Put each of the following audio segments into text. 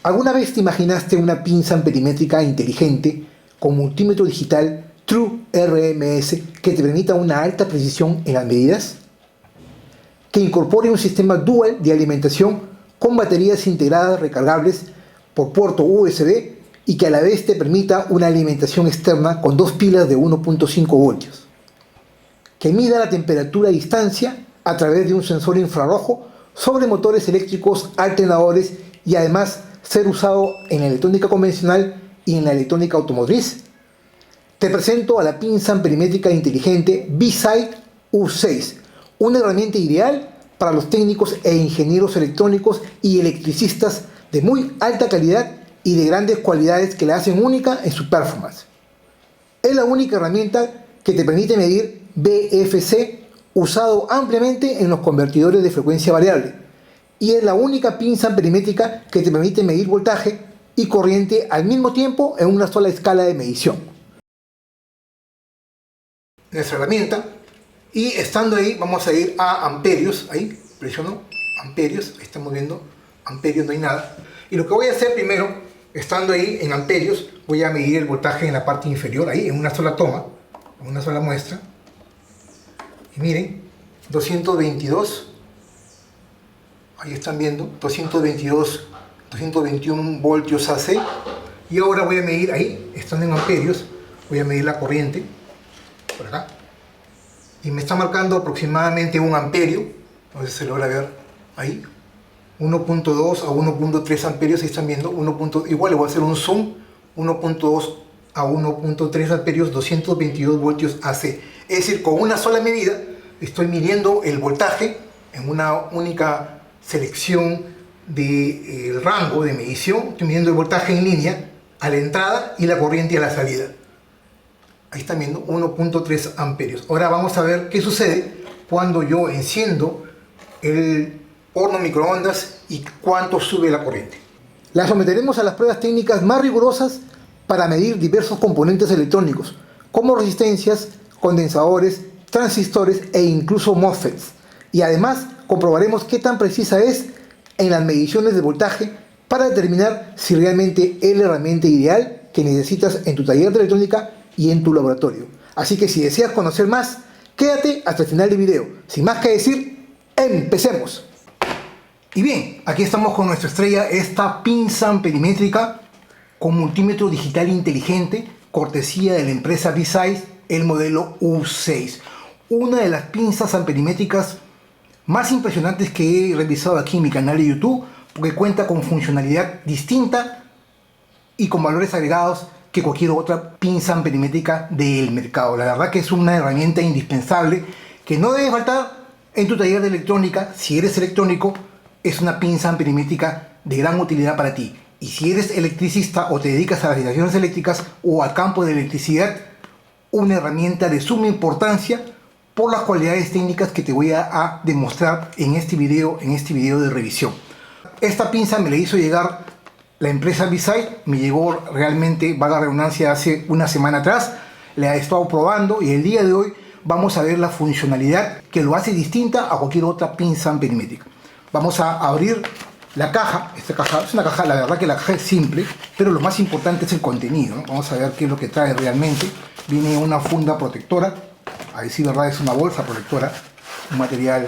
¿Alguna vez te imaginaste una pinza amperimétrica inteligente con multímetro digital True RMS que te permita una alta precisión en las medidas? Que incorpore un sistema dual de alimentación con baterías integradas recargables por puerto USB y que a la vez te permita una alimentación externa con dos pilas de 1.5 voltios. Que mida la temperatura a distancia a través de un sensor infrarrojo sobre motores eléctricos alternadores y además ser usado en la electrónica convencional y en la electrónica automotriz. Te presento a la pinza amperimétrica inteligente B-Sight U6, una herramienta ideal para los técnicos e ingenieros electrónicos y electricistas de muy alta calidad y de grandes cualidades que la hacen única en su performance. Es la única herramienta que te permite medir BFC usado ampliamente en los convertidores de frecuencia variable y es la única pinza amperimétrica que te permite medir voltaje y corriente al mismo tiempo en una sola escala de medición. Nuestra herramienta, y estando ahí vamos a ir a amperios, ahí presiono amperios, ahí estamos viendo amperios, no hay nada, y lo que voy a hacer primero, estando ahí en amperios, voy a medir el voltaje en la parte inferior, ahí en una sola toma, en una sola muestra, y miren, 222, ahí están viendo, 221 voltios AC, y ahora voy a medir ahí, estando en amperios, voy a medir la corriente, por acá, y me está marcando aproximadamente 1 amperio, no sé si se logra ver ahí, 1.2 a 1.3 amperios, ahí están viendo, igual le voy a hacer un zoom, 1.2 a 1.3 amperios, 222 voltios AC. Es decir, con una sola medida estoy midiendo el voltaje en una única selección del rango de medición, estoy midiendo el voltaje en línea a la entrada y la corriente a la salida. Ahí están viendo 1.3 amperios. Ahora vamos a ver qué sucede cuando yo enciendo el horno microondas y cuánto sube la corriente. La someteremos a las pruebas técnicas más rigurosas para medir diversos componentes electrónicos, como resistencias, condensadores, transistores e incluso MOSFETs. Y además comprobaremos qué tan precisa es en las mediciones de voltaje para determinar si realmente es la herramienta ideal que necesitas en tu taller de electrónica y en tu laboratorio. Así que si deseas conocer más, quédate hasta el final del video. Sin más que decir, ¡empecemos! Y bien, aquí estamos con nuestra estrella, esta pinza amperimétrica con multímetro digital inteligente, cortesía de la empresa B-Sight, el modelo U6. Una de las pinzas amperimétricas más impresionantes que he revisado aquí en mi canal de YouTube, porque cuenta con funcionalidad distinta y con valores agregados que cualquier otra pinza amperimétrica del mercado. La verdad que es una herramienta indispensable que no debe faltar en tu taller de electrónica. Si eres electrónico, es una pinza amperimétrica de gran utilidad para ti. Y si eres electricista o te dedicas a las instalaciones eléctricas o al campo de electricidad, una herramienta de suma importancia por las cualidades técnicas que te voy a demostrar en este video de revisión. Esta pinza me la hizo llegar la empresa B-Sight, me llegó realmente, valga la redundancia, hace una semana atrás. La he estado probando y el día de hoy vamos a ver la funcionalidad que lo hace distinta a cualquier otra pinza amperimétrica. Vamos a abrir la caja. Esta caja es una caja, la verdad que la caja es simple, pero lo más importante es el contenido, ¿no? Vamos a ver qué es lo que trae realmente. Viene una funda protectora, ahí sí, verdad, es una bolsa protectora, un material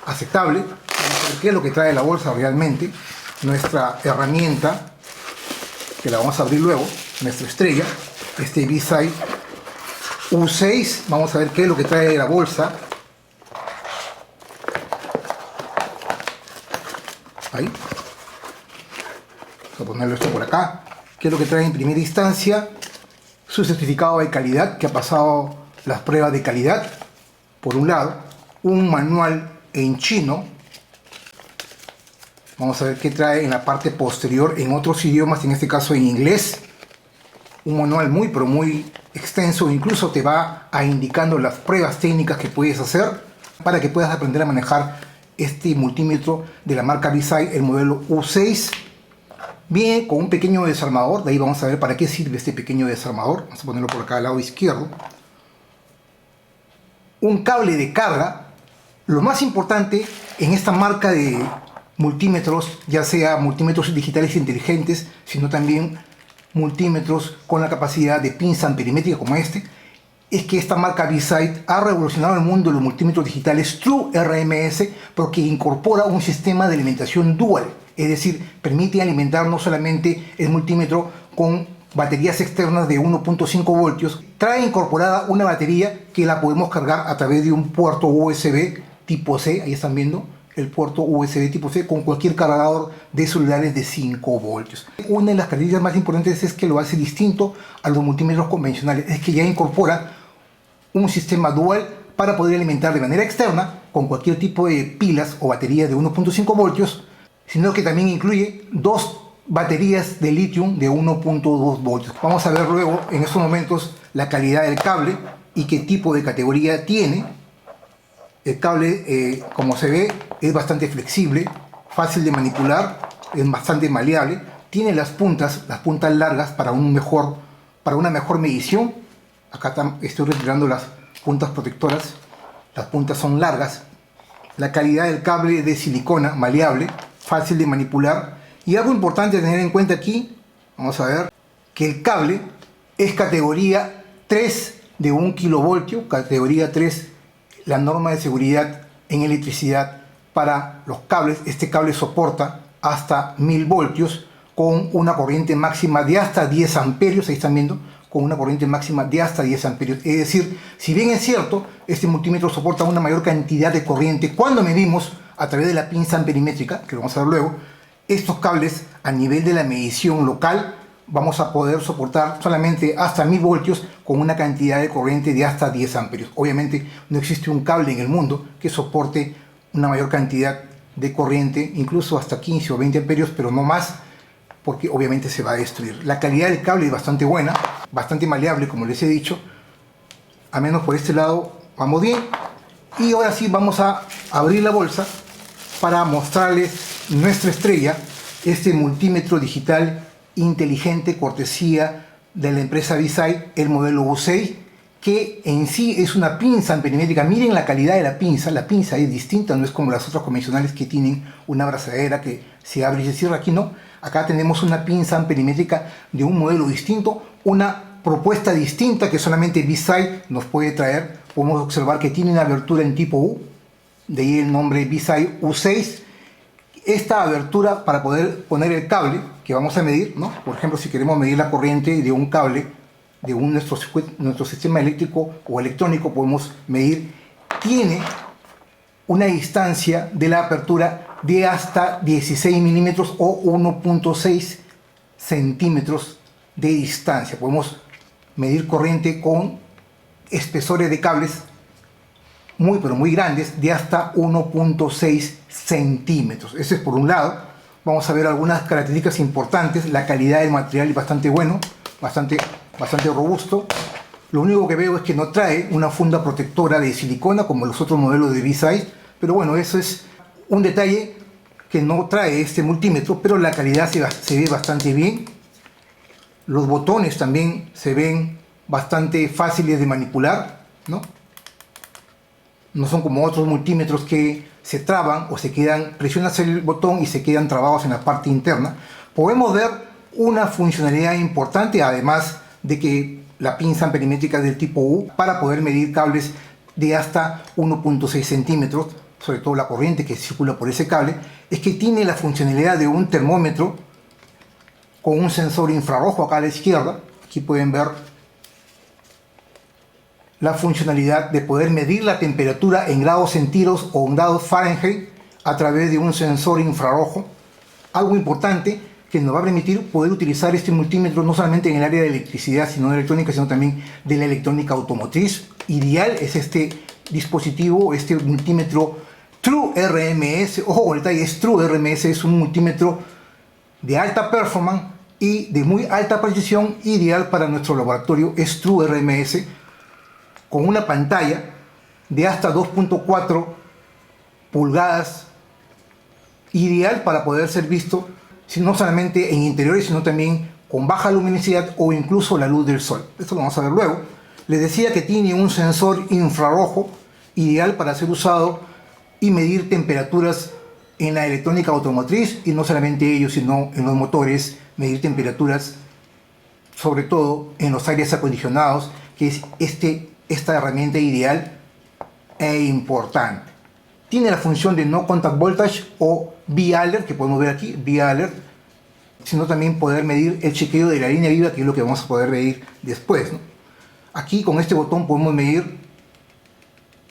aceptable. Vamos a ver qué es lo que trae la bolsa realmente. Nuestra herramienta, que la vamos a abrir luego, nuestra estrella, este B-Sight U6. Vamos a ver qué es lo que trae la bolsa. Ahí. Vamos a ponerlo esto por acá. ¿Qué es lo que trae en primera instancia? Su certificado de calidad, que ha pasado las pruebas de calidad. Por un lado, un manual en chino. Vamos a ver qué trae en la parte posterior en otros idiomas, en este caso en inglés. Un manual muy, pero muy extenso. Incluso te va a indicando las pruebas técnicas que puedes hacer para que puedas aprender a manejar este multímetro de la marca B-Sight, el modelo U6. Viene con un pequeño desarmador. De ahí vamos a ver para qué sirve este pequeño desarmador. Vamos a ponerlo por acá al lado izquierdo. Un cable de carga. Lo más importante en esta marca de multímetros, ya sea multímetros digitales inteligentes, sino también multímetros con la capacidad de pinza amperimétrica como este, es que esta marca V-Sight ha revolucionado el mundo de los multímetros digitales True RMS porque incorpora un sistema de alimentación dual, es decir, permite alimentar no solamente el multímetro con baterías externas de 1.5 voltios, trae incorporada una batería que la podemos cargar a través de un puerto USB tipo C, ahí están viendo el puerto USB tipo C con cualquier cargador de celulares de 5 voltios. Una de las características más importantes es que lo hace distinto a los multímetros convencionales, es que ya incorpora un sistema dual para poder alimentar de manera externa con cualquier tipo de pilas o baterías de 1.5 voltios, sino que también incluye dos baterías de litio de 1.2 voltios. Vamos a ver luego en estos momentos la calidad del cable y qué tipo de categoría tiene. El cable, como se ve, es bastante flexible, fácil de manipular, es bastante maleable, tiene las puntas largas para una mejor medición. Acá estoy retirando las puntas protectoras, las puntas son largas. La calidad del cable es de silicona, maleable, fácil de manipular. Y algo importante a tener en cuenta aquí, vamos a ver, que el cable es categoría 3 de 1 kilovoltio, categoría 3, la norma de seguridad en electricidad para los cables. Este cable soporta hasta 1000 voltios con una corriente máxima de hasta 10 amperios, ahí están viendo, con una corriente máxima de hasta 10 amperios. Es decir, si bien es cierto, este multímetro soporta una mayor cantidad de corriente cuando medimos a través de la pinza amperimétrica, que lo vamos a ver luego, estos cables a nivel de la medición local vamos a poder soportar solamente hasta 1000 voltios con una cantidad de corriente de hasta 10 amperios. Obviamente no existe un cable en el mundo que soporte una mayor cantidad de corriente, incluso hasta 15 o 20 amperios, pero no más, porque obviamente se va a destruir. La calidad del cable es bastante buena, bastante maleable, como les he dicho. Al menos por este lado vamos bien. Y ahora sí vamos a abrir la bolsa para mostrarles nuestra estrella, este multímetro digital inteligente cortesía de la empresa V-Sight, el modelo U6, que en sí es una pinza amperimétrica. Miren la calidad de la pinza es distinta, no es como las otras convencionales que tienen una abrazadera que se abre y se cierra. Aquí no, acá tenemos una pinza amperimétrica de un modelo distinto, una propuesta distinta que solamente V-Sight nos puede traer. Podemos observar que tiene una abertura en tipo U, de ahí el nombre V-Sight U6. Esta abertura para poder poner el cable que vamos a medir, ¿no? Por ejemplo, si queremos medir la corriente de un cable de nuestro sistema eléctrico o electrónico, podemos medir, tiene una distancia de la apertura de hasta 16 milímetros o 1.6 centímetros de distancia. Podemos medir corriente con espesores de cables muy pero muy grandes de hasta 1.6 centímetros. Ese es por un lado. Vamos a ver algunas características importantes. La calidad del material es bastante bueno, bastante robusto. Lo único que veo es que no trae una funda protectora de silicona como los otros modelos de V-Sight, pero bueno, eso es un detalle que no trae este multímetro, pero la calidad se ve bastante bien. Los botones también se ven bastante fáciles de manipular, ¿no? No son como otros multímetros que se traban o se quedan, presionas el botón y se quedan trabados en la parte interna. Podemos ver una funcionalidad importante, además de que la pinza amperimétrica del tipo U, para poder medir cables de hasta 1.6 centímetros, sobre todo la corriente que circula por ese cable, es que tiene la funcionalidad de un termómetro con un sensor infrarrojo acá a la izquierda. Aquí pueden ver la funcionalidad de poder medir la temperatura en grados centígrados o en grados Fahrenheit a través de un sensor infrarrojo. Algo importante que nos va a permitir poder utilizar este multímetro no solamente en el área de electricidad, sino de electrónica, sino también de la electrónica automotriz. Ideal es este dispositivo, este multímetro True RMS. Ojo con el detalle, es True RMS, es un multímetro de alta performance y de muy alta precisión, ideal para nuestro laboratorio. Es True RMS, con una pantalla de hasta 2.4 pulgadas, ideal para poder ser visto no solamente en interiores, sino también con baja luminosidad o incluso la luz del sol. Esto lo vamos a ver luego. Les decía que tiene un sensor infrarrojo, ideal para ser usado y medir temperaturas en la electrónica automotriz, y no solamente ellos, sino en los motores, medir temperaturas, sobre todo en los aires acondicionados, que es esta herramienta ideal e importante. Tiene la función de no contact voltage o V-alert, que podemos ver aquí, V-alert, sino también poder medir el chequeo de la línea viva, que es lo que vamos a poder medir después, ¿no? Aquí con este botón podemos medir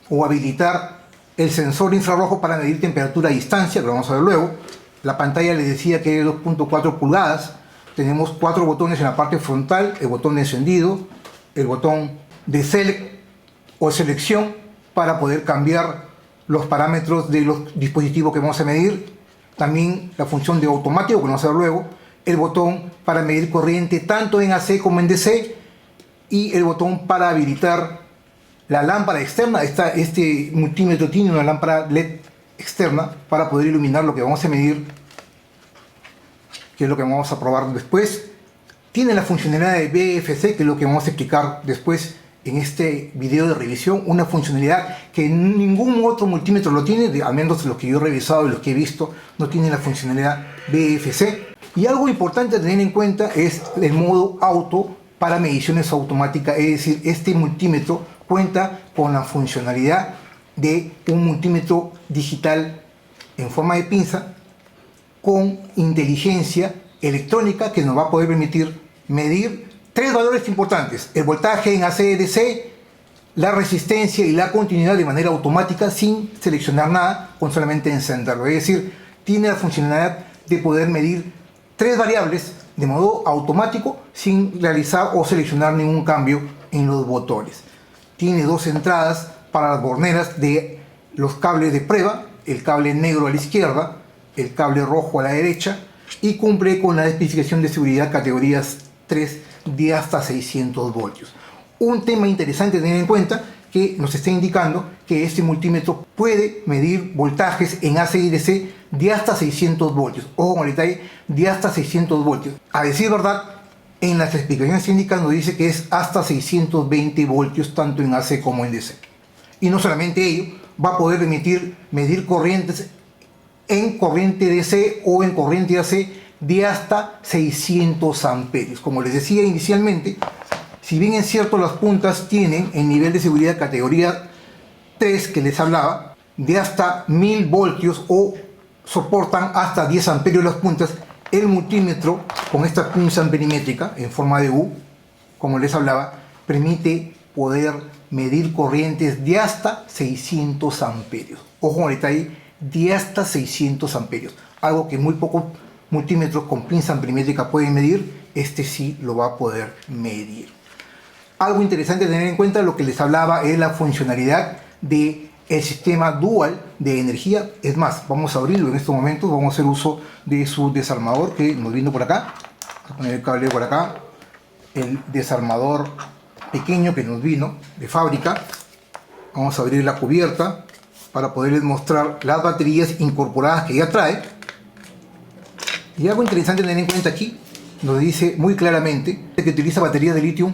o habilitar el sensor infrarrojo para medir temperatura a distancia, que lo vamos a ver luego. La pantalla les decía que es 2.4 pulgadas. Tenemos 4 botones en la parte frontal: el botón de encendido, el botón de select o selección para poder cambiar los parámetros de los dispositivos que vamos a medir. También la función de automático, que vamos a ver luego. El botón para medir corriente tanto en AC como en DC. Y el botón para habilitar la lámpara externa. Este multímetro tiene una lámpara LED externa para poder iluminar lo que vamos a medir, que es lo que vamos a probar después. Tiene la funcionalidad de BFC, que es lo que vamos a explicar después en este video de revisión. Una funcionalidad que ningún otro multímetro lo tiene, al menos los que yo he revisado y los que he visto, no tiene la funcionalidad BFC. Y algo importante a tener en cuenta es el modo auto para mediciones automáticas, es decir, este multímetro cuenta con la funcionalidad de un multímetro digital en forma de pinza con inteligencia electrónica que nos va a poder permitir medir 3 valores importantes: el voltaje en AC/DC, la resistencia y la continuidad de manera automática sin seleccionar nada, con solamente encenderlo. Es decir, tiene la funcionalidad de poder medir 3 variables de modo automático sin realizar o seleccionar ningún cambio en los botones. Tiene 2 entradas para las borneras de los cables de prueba: el cable negro a la izquierda, el cable rojo a la derecha, y cumple con la especificación de seguridad categorías 3 de hasta 600 voltios. Un tema interesante a tener en cuenta, que nos está indicando que este multímetro puede medir voltajes en AC y DC de hasta 600 voltios. Ojo con el detalle, de hasta 600 voltios. A decir verdad, en las explicaciones técnicas nos dice que es hasta 620 voltios tanto en AC como en DC. Y no solamente ello, va a poder medir corrientes en corriente DC o en corriente AC de hasta 600 amperios. Como les decía inicialmente, si bien es cierto las puntas tienen el nivel de seguridad categoría 3 que les hablaba, de hasta 1000 voltios o soportan hasta 10 amperios las puntas, el multímetro con esta pinza amperimétrica en forma de U, como les hablaba, permite poder medir corrientes de hasta 600 amperios. Ojo con el detalle, de hasta 600 amperios. Algo que muy pocos multímetros con pinza amperimétrica pueden medir, este sí lo va a poder medir. Algo interesante a tener en cuenta, lo que les hablaba, es la funcionalidad del sistema dual de energía. Es más, vamos a abrirlo en estos momentos, vamos a hacer uso de su desarmador que nos vino por acá. Voy a poner el cable por acá, el desarmador pequeño que nos vino de fábrica. Vamos a abrir la cubierta para poderles mostrar las baterías incorporadas que ya trae. Y algo interesante a tener en cuenta aquí, nos dice muy claramente que utiliza baterías de litio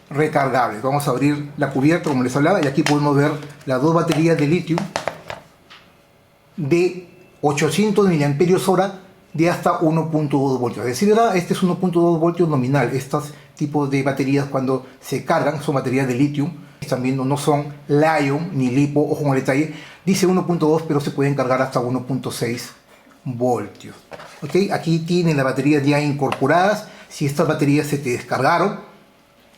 recargables. Vamos a abrir la cubierta, como les hablaba, y aquí podemos ver las 2 baterías de litio de 800 mAh de hasta 1.2 voltios. Es decir, este es 1.2 voltios nominal. Estos tipos de baterías, cuando se cargan, son baterías de litio. También no son Li-ion ni LiPo, ojo con el detalle. Dice 1.2, pero se pueden cargar hasta 1.6 voltios. ¿Okay? Aquí tienen las baterías ya incorporadas. Si estas baterías se te descargaron,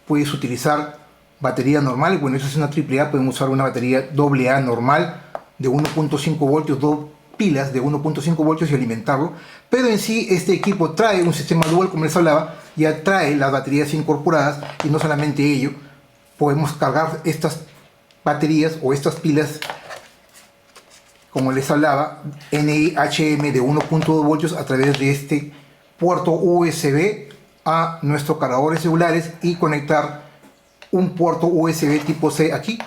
puedes utilizar baterías normales. Bueno, eso es una AAA, pueden usar una batería AA normal de 1.5 voltios, 2 pilas de 1.5 voltios y alimentarlo. Pero en sí este equipo trae un sistema dual, como les hablaba, ya trae las baterías incorporadas, y no solamente ello, podemos cargar estas baterías o estas pilas, como les hablaba, NIHM de 1.2 voltios a través de este puerto USB a nuestros cargadores celulares, y conectar un puerto USB tipo C aquí.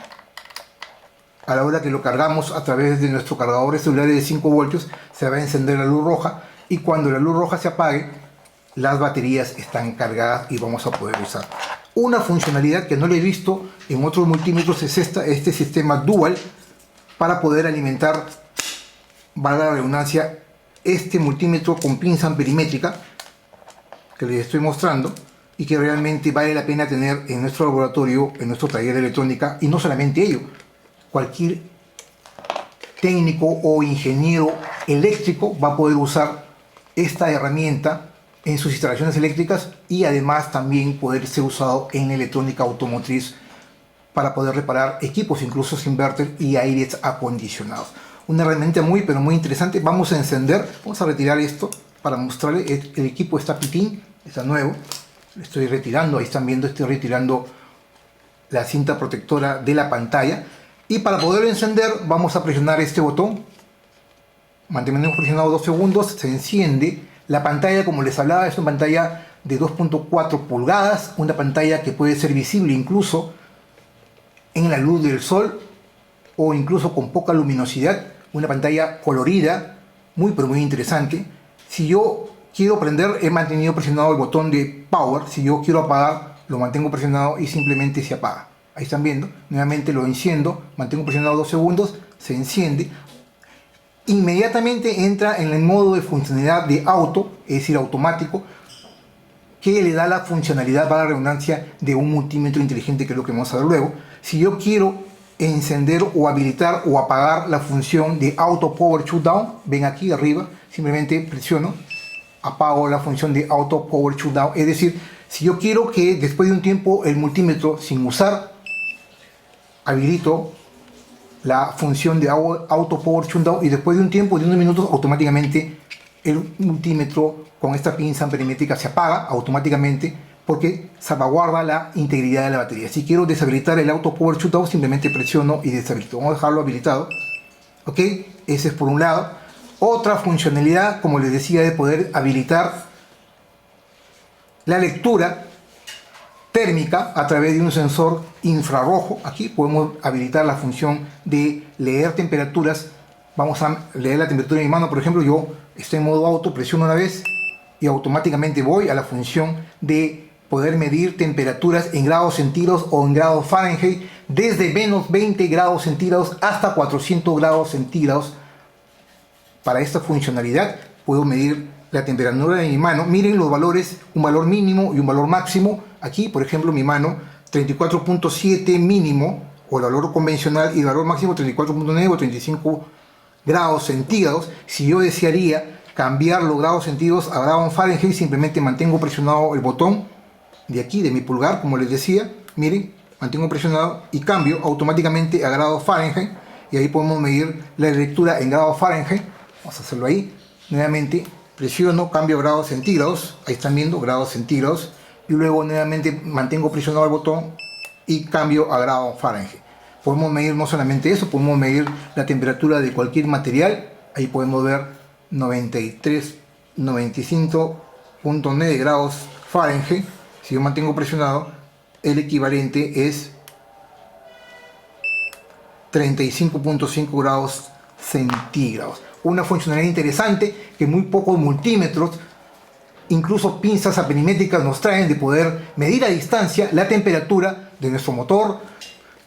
A la hora que lo cargamos a través de nuestros cargadores celulares de 5 voltios, se va a encender la luz roja, y cuando la luz roja se apague, las baterías están cargadas y vamos a poder usar. Una funcionalidad que no le he visto en otros multímetros es este sistema dual para poder alimentar valga la redundancia, este multímetro con pinza amperimétrica que les estoy mostrando y que realmente vale la pena tener en nuestro laboratorio, en nuestro taller de electrónica. Y no solamente ello, cualquier técnico o ingeniero eléctrico va a poder usar esta herramienta en sus instalaciones eléctricas y además también poder ser usado en electrónica automotriz para poder reparar equipos, incluso inverter y aires acondicionados. Una herramienta muy pero muy interesante. Vamos a encender, vamos a retirar esto para mostrarles. El equipo está pitín, está nuevo. Lo estoy retirando, ahí están viendo, estoy retirando la cinta protectora de la pantalla. Y para poder encender vamos a presionar este botón. Mantenemos presionado 2 segundos, se enciende. La pantalla, como les hablaba, es una pantalla de 2.4 pulgadas, una pantalla que puede ser visible incluso en la luz del sol o incluso con poca luminosidad, una pantalla colorida, muy pero muy interesante. Si yo quiero prender, he mantenido presionado el botón de power. Si yo quiero apagar, lo mantengo presionado y simplemente se apaga. Ahí están viendo, nuevamente lo enciendo, mantengo presionado 2 segundos, se enciende. Inmediatamente entra en el modo de funcionalidad de auto, es decir, automático, que le da la funcionalidad, para la redundancia, de un multímetro inteligente, que es lo que vamos a ver luego. Si yo quiero encender o habilitar o apagar la función de Auto Power Shutdown, ven aquí arriba, simplemente presiono, apago la función de Auto Power Shutdown. Es decir, si yo quiero que después de un tiempo el multímetro sin usar, habilito la función de Auto Power Shutdown y después de un tiempo de unos minutos automáticamente el multímetro con esta pinza amperimétrica se apaga automáticamente, porque salvaguarda la integridad de la batería. Si quiero deshabilitar el Auto Power Shutdown, simplemente presiono y deshabilito. Vamos a dejarlo habilitado. Ok, ese es por un lado. Otra funcionalidad, como les decía, de poder habilitar la lectura térmica a través de un sensor infrarrojo. Aquí podemos habilitar la función de leer temperaturas. Vamos a leer la temperatura de mi mano, por ejemplo. Yo estoy en modo auto, presiono una vez y automáticamente voy a la función de poder medir temperaturas en grados centígrados o en grados Fahrenheit, desde menos 20 grados centígrados hasta 400 grados centígrados. Para esta funcionalidad puedo medir la temperatura de mi mano. Miren los valores, un valor mínimo y un valor máximo. Aquí, por ejemplo, mi mano 34.7 mínimo, o el valor convencional, y el valor máximo 34.9 o 35 grados centígrados. Si yo desearía cambiar los grados centígrados a grados Fahrenheit, simplemente mantengo presionado el botón de aquí, de mi pulgar, como les decía. Miren, mantengo presionado y cambio automáticamente a grados Fahrenheit. Y ahí podemos medir la lectura en grados Fahrenheit. Vamos a hacerlo ahí. Nuevamente presiono, cambio a grados centígrados. Ahí están viendo, grados centígrados. Y luego nuevamente mantengo presionado el botón y cambio a grados Fahrenheit. Podemos medir no solamente eso, podemos medir la temperatura de cualquier material. Ahí podemos ver 93, 95.9 grados Fahrenheit. Si yo mantengo presionado, el equivalente es 35.5 grados centígrados. Una funcionalidad interesante que muy pocos multímetros, incluso pinzas amperimétricas, nos traen, de poder medir a distancia la temperatura de nuestro motor.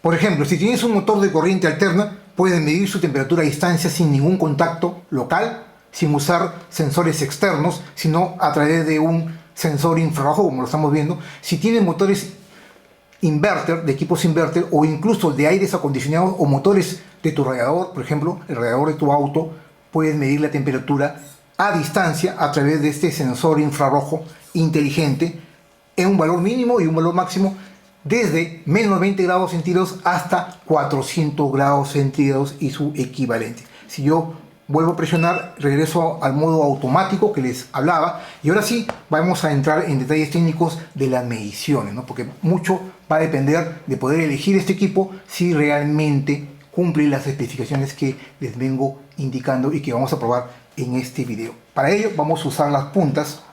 Por ejemplo, si tienes un motor de corriente alterna, puedes medir su temperatura a distancia sin ningún contacto local, sin usar sensores externos, sino a través de un sensor infrarrojo, como lo estamos viendo. Si tienes motores inverter, de equipos inverter, o incluso de aires acondicionados o motores de tu radiador, por ejemplo, el radiador de tu auto, puedes medir la temperatura a distancia a través de este sensor infrarrojo inteligente en un valor mínimo y un valor máximo, desde menos 20 grados centígrados hasta 400 grados centígrados y su equivalente. Si yo vuelvo a presionar, regreso al modo automático que les hablaba, y ahora sí vamos a entrar en detalles técnicos de las mediciones, ¿no? Porque mucho va a depender de poder elegir este equipo si realmente cumple las especificaciones que les vengo indicando y que vamos a probar en este video. Para ello vamos a usar las puntas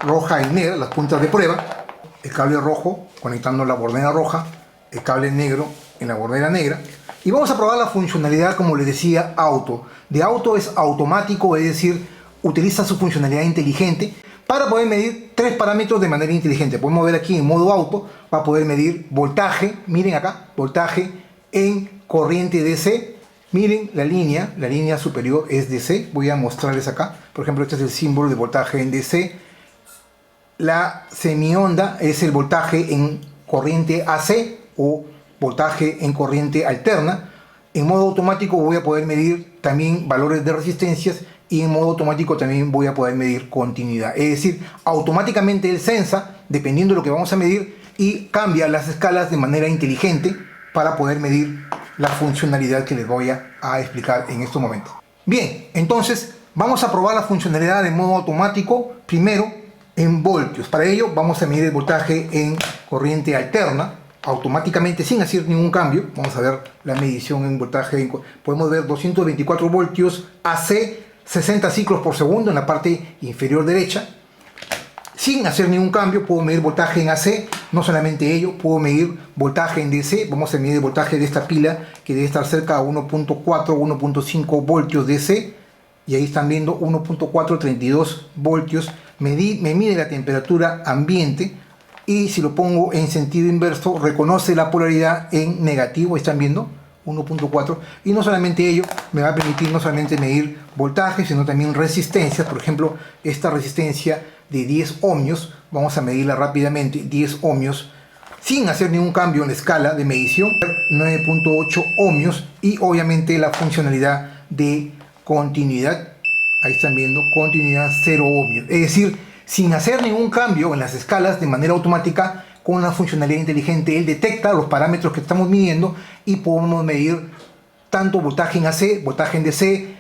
roja y negra, las puntas de prueba, el cable rojo conectando la bordera roja, el cable negro en la bordera negra, y vamos a probar la funcionalidad, como les decía, auto. De auto es automático, es decir, utiliza su funcionalidad inteligente para poder medir 3 parámetros de manera inteligente. Podemos ver aquí en modo auto, va a poder medir voltaje, miren acá, voltaje en corriente DC, Miren la línea superior es DC. Voy a mostrarles acá. Por ejemplo, este es el símbolo de voltaje en DC. La semionda es el voltaje en corriente AC o voltaje en corriente alterna. En modo automático voy a poder medir también valores de resistencias y en modo automático también voy a poder medir continuidad. Es decir, automáticamente él sensa, dependiendo de lo que vamos a medir, y cambia las escalas de manera inteligente para poder medir la funcionalidad que les voy a explicar en estos momentos. Bien, entonces vamos a probar la funcionalidad de modo automático primero en voltios. Para ello vamos a medir el voltaje en corriente alterna automáticamente sin hacer ningún cambio. Vamos a ver la medición en voltaje. Podemos ver 224 voltios AC, 60 ciclos por segundo en la parte inferior derecha. Sin hacer ningún cambio puedo medir voltaje en AC. No solamente ello, puedo medir voltaje en DC. Vamos a medir el voltaje de esta pila que debe estar cerca a 1.4, 1.5 voltios DC. Y ahí están viendo 1.432 voltios. Me mide la temperatura ambiente. Y si lo pongo en sentido inverso, reconoce la polaridad en negativo. Están viendo 1.4. Y no solamente ello, me va a permitir no solamente medir voltaje, sino también resistencias. Por ejemplo, esta resistencia de 10 ohmios, vamos a medirla rápidamente, 10 ohmios, sin hacer ningún cambio en la escala de medición, 9.8 ohmios, y obviamente la funcionalidad de continuidad, ahí están viendo, continuidad 0 ohmios, es decir, sin hacer ningún cambio en las escalas de manera automática, con una funcionalidad inteligente, él detecta los parámetros que estamos midiendo y podemos medir tanto voltaje en AC, voltaje en DC,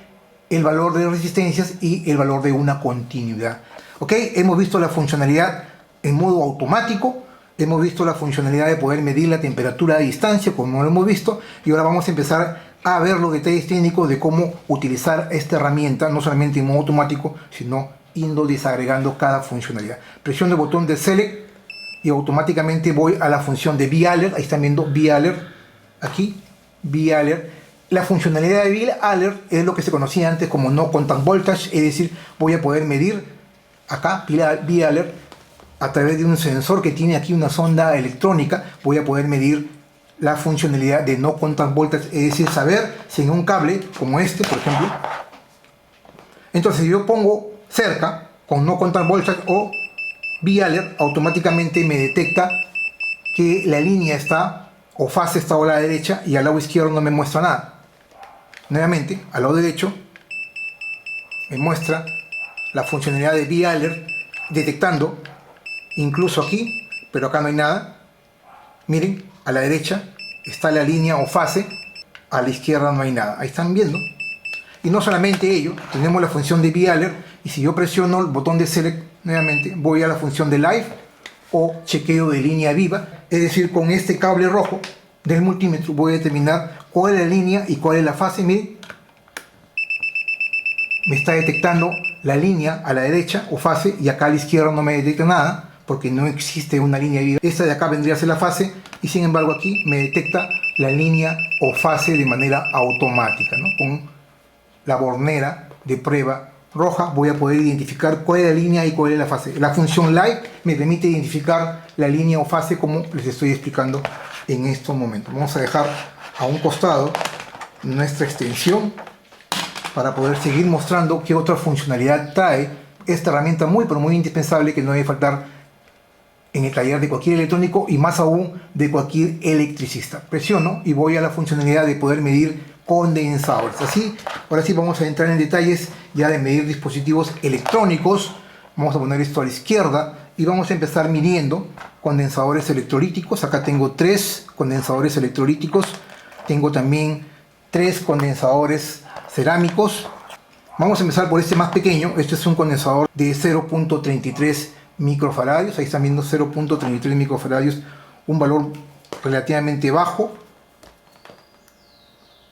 el valor de resistencias y el valor de una continuidad. Ok, hemos visto la funcionalidad en modo automático, hemos visto la funcionalidad de poder medir la temperatura a distancia, como lo hemos visto, y ahora vamos a empezar a ver los detalles técnicos de cómo utilizar esta herramienta, no solamente en modo automático, sino yendo desagregando cada funcionalidad. Presiono el botón de Select y automáticamente voy a la función de V-Alert. Ahí están viendo V-Alert, aquí, V-Alert. La funcionalidad de V-Alert es lo que se conocía antes como No Contact Voltage, es decir, voy a poder medir acá, V-Alert, a través de un sensor que tiene aquí una sonda electrónica, voy a poder medir la funcionalidad de No Contact Voltage, es decir, saber si en un cable como este, por ejemplo, entonces si yo pongo cerca con No Contact Voltage o V-Alert, automáticamente me detecta que la línea está o fase está a la derecha y al lado izquierdo no me muestra nada. Nuevamente, al lado derecho me muestra la funcionalidad de V-Alert detectando incluso aquí, pero acá no hay nada. Miren, a la derecha está la línea o fase, a la izquierda no hay nada. Ahí están viendo. Y no solamente ello, tenemos la función de V-Alert, y si yo presiono el botón de Select nuevamente, voy a la función de Live o chequeo de línea viva, es decir, con este cable rojo del multímetro voy a determinar cuál es la línea y cuál es la fase. Miren, me está detectando la línea a la derecha o fase, y acá a la izquierda no me detecta nada porque no existe una línea viva. Esta de acá vendría a ser la fase, y sin embargo aquí me detecta la línea o fase de manera automática, ¿no? Con la bornera de prueba roja voy a poder identificar cuál es la línea y cuál es la fase. La función Live me permite identificar la línea o fase como les estoy explicando en estos momentos. Vamos a dejar a un costado nuestra extensión para poder seguir mostrando qué otra funcionalidad trae esta herramienta muy pero muy indispensable que no debe faltar en el taller de cualquier electrónico y más aún de cualquier electricista. Presiono y voy a la funcionalidad de poder medir condensadores. Ahora sí vamos a entrar en detalles ya de medir dispositivos electrónicos. Vamos a poner esto a la izquierda y vamos a empezar midiendo condensadores electrolíticos. Acá tengo 3 condensadores electrolíticos. Tengo también 3 condensadores cerámicos. Vamos a empezar por este más pequeño. Este es un condensador de 0.33 microfaradios. Ahí están viendo 0.33 microfaradios, un valor relativamente bajo.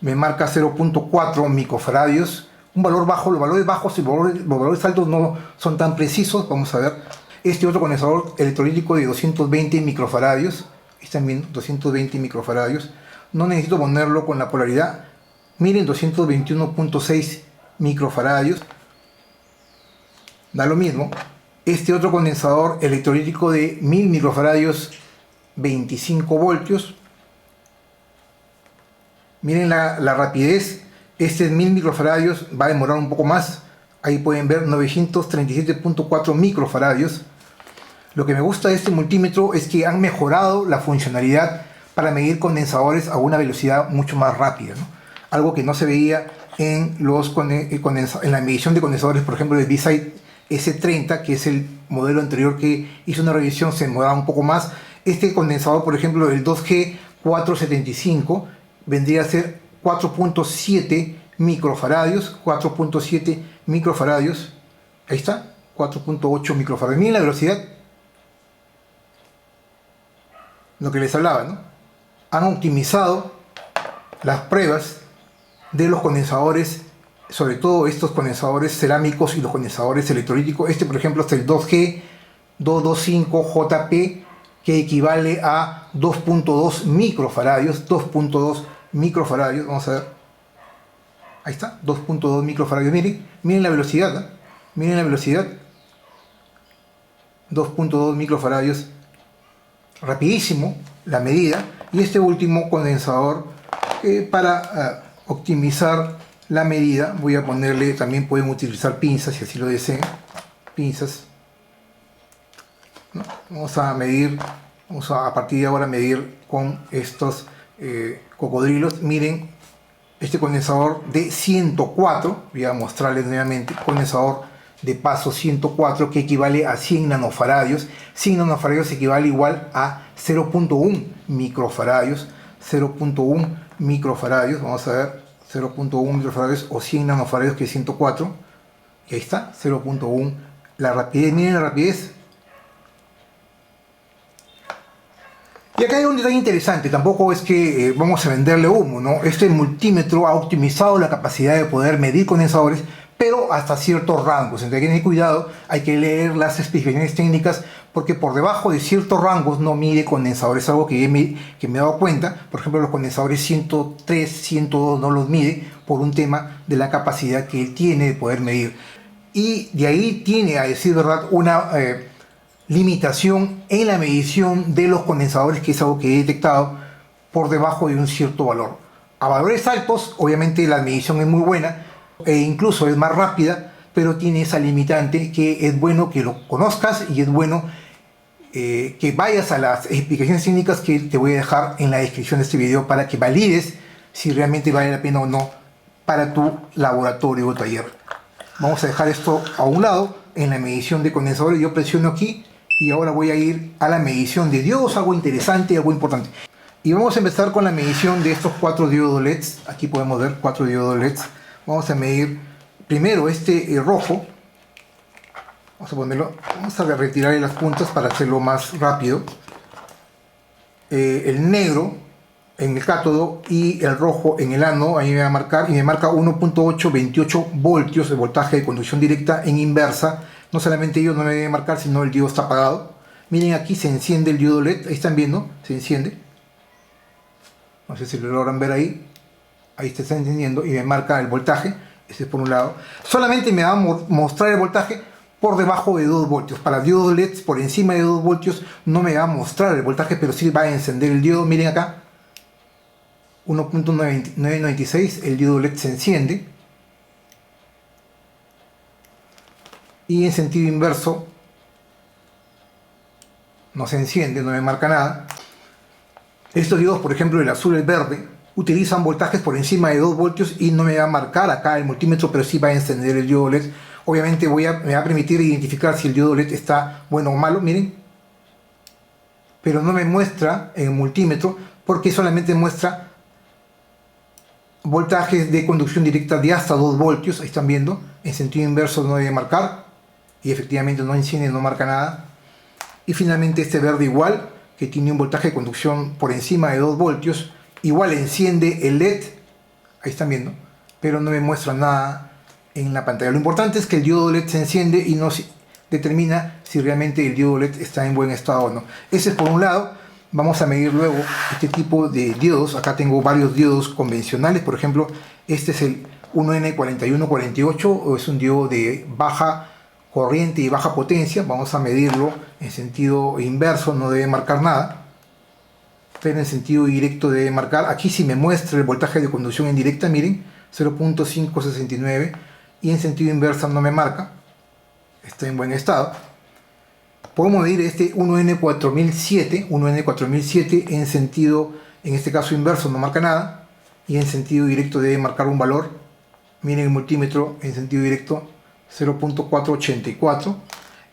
Me marca 0.4 microfaradios, un valor bajo. Los valores bajos y los valores altos no son tan precisos. Vamos a ver este otro condensador electrolítico de 220 microfaradios. Están viendo 220 microfaradios. No necesito ponerlo con la polaridad. Miren, 221.6 microfaradios. Da lo mismo. Este otro condensador electrolítico de 1000 microfaradios, 25 voltios. Miren la rapidez Este 1000 microfaradios va a demorar un poco más. Ahí pueden ver 937.4 microfaradios. Lo que me gusta de este multímetro es que han mejorado la funcionalidad para medir condensadores a una velocidad mucho más rápida, ¿no? Algo que no se veía en la medición de condensadores, por ejemplo, del B-Side S30, que es el modelo anterior que hizo una revisión, se demoraba un poco más. Este condensador, por ejemplo, el 2G475, vendría a ser 4.7 microfaradios, 4.7 microfaradios, ahí está, 4.8 microfaradios. Miren la velocidad, lo que les hablaba, ¿no? Han optimizado las pruebas de los condensadores, sobre todo estos condensadores cerámicos y los condensadores electrolíticos. Este, por ejemplo, es el 2G225JP, que equivale a 2.2 microfaradios, 2.2 microfaradios, vamos a ver, ahí está, 2.2 microfaradios, miren la velocidad, ¿no? Miren la velocidad, 2.2 microfaradios, rapidísimo la medida. Y este último condensador, para optimizar la medida, voy a ponerle, también pueden utilizar pinzas si así lo desean, pinzas, ¿no? Vamos a medir, a partir de ahora medir con estos cocodrilos. Miren, este condensador de 104, voy a mostrarles nuevamente, condensador de paso 104, que equivale a 100 nanofaradios. 100 nanofaradios equivale igual a 0.1 microfaradios, 0.1 microfaradios, vamos a ver, 0.1 microfaradios o 100 nanofaradios, que es 104, y ahí está, 0.1, la rapidez, miren la rapidez. Y acá hay un detalle interesante, tampoco es que vamos a venderle humo, ¿no? Este multímetro ha optimizado la capacidad de poder medir condensadores, pero hasta ciertos rangos. Entonces hay que tener cuidado, hay que leer las especificaciones técnicas, porque por debajo de ciertos rangos no mide condensadores, algo que me he dado cuenta. Por ejemplo, los condensadores 103, 102 no los mide por un tema de la capacidad que él tiene de poder medir. Y de ahí tiene, a decir verdad, una limitación en la medición de los condensadores, que es algo que he detectado por debajo de un cierto valor. A valores altos, obviamente la medición es muy buena e incluso es más rápida, pero tiene esa limitante que es bueno que lo conozcas y es bueno que vayas a las explicaciones técnicas que te voy a dejar en la descripción de este video para que valides si realmente vale la pena o no para tu laboratorio o taller. Vamos a dejar esto a un lado en la medición de condensadores. Yo presiono aquí y ahora voy a ir a la medición de diodos, algo interesante, algo importante. Y vamos a empezar con la medición de estos 4 diodos LEDs. Aquí podemos ver 4 diodos LEDs. Vamos a medir primero este rojo. Vamos a ponerlo, vamos a retirarle las puntas para hacerlo más rápido. El negro en el cátodo y el rojo en el ánodo. Ahí me va a marcar, y me marca 1.828 voltios de voltaje de conducción directa en inversa. No solamente ellos no me deben marcar, sino el diodo está apagado. Miren, aquí se enciende el diodo LED, ahí están viendo, se enciende. No sé si lo logran ver ahí. Ahí se está encendiendo y me marca el voltaje. Ese es por un lado. Solamente me va a mostrar el voltaje por debajo de 2 voltios. Para diodos LEDs por encima de 2 voltios no me va a mostrar el voltaje, pero sí va a encender el diodo. Miren acá, 1.996, el diodo LED se enciende. Y en sentido inverso no se enciende, no me marca nada. Estos diodos, por ejemplo, el azul y el verde, utilizan voltajes por encima de 2 voltios y no me va a marcar acá el multímetro, pero sí va a encender el diodo LED. Obviamente me va a permitir identificar si el diodo LED está bueno o malo, miren. Pero no me muestra en el multímetro porque solamente muestra voltajes de conducción directa de hasta 2 voltios. Ahí están viendo, en sentido inverso no debe marcar. Y efectivamente no enciende, no marca nada. Y finalmente este verde igual, que tiene un voltaje de conducción por encima de 2 voltios, igual enciende el LED, ahí están viendo, pero no me muestra nada en la pantalla. Lo importante es que el diodo LED se enciende y nos determina si realmente el diodo LED está en buen estado o no. Ese es por un lado. Vamos a medir luego este tipo de diodos. Acá tengo varios diodos convencionales, por ejemplo, este es el 1N4148, es un diodo de baja corriente y baja potencia. Vamos a medirlo en sentido inverso, no debe marcar nada, pero en sentido directo debe marcar. Aquí sí me muestra el voltaje de conducción en directa, miren, 0.569, y en sentido inverso no me marca, está en buen estado. Podemos medir este 1N4007 en sentido, en este caso inverso, no marca nada, y en sentido directo debe marcar un valor. Miren el multímetro en sentido directo, 0.484.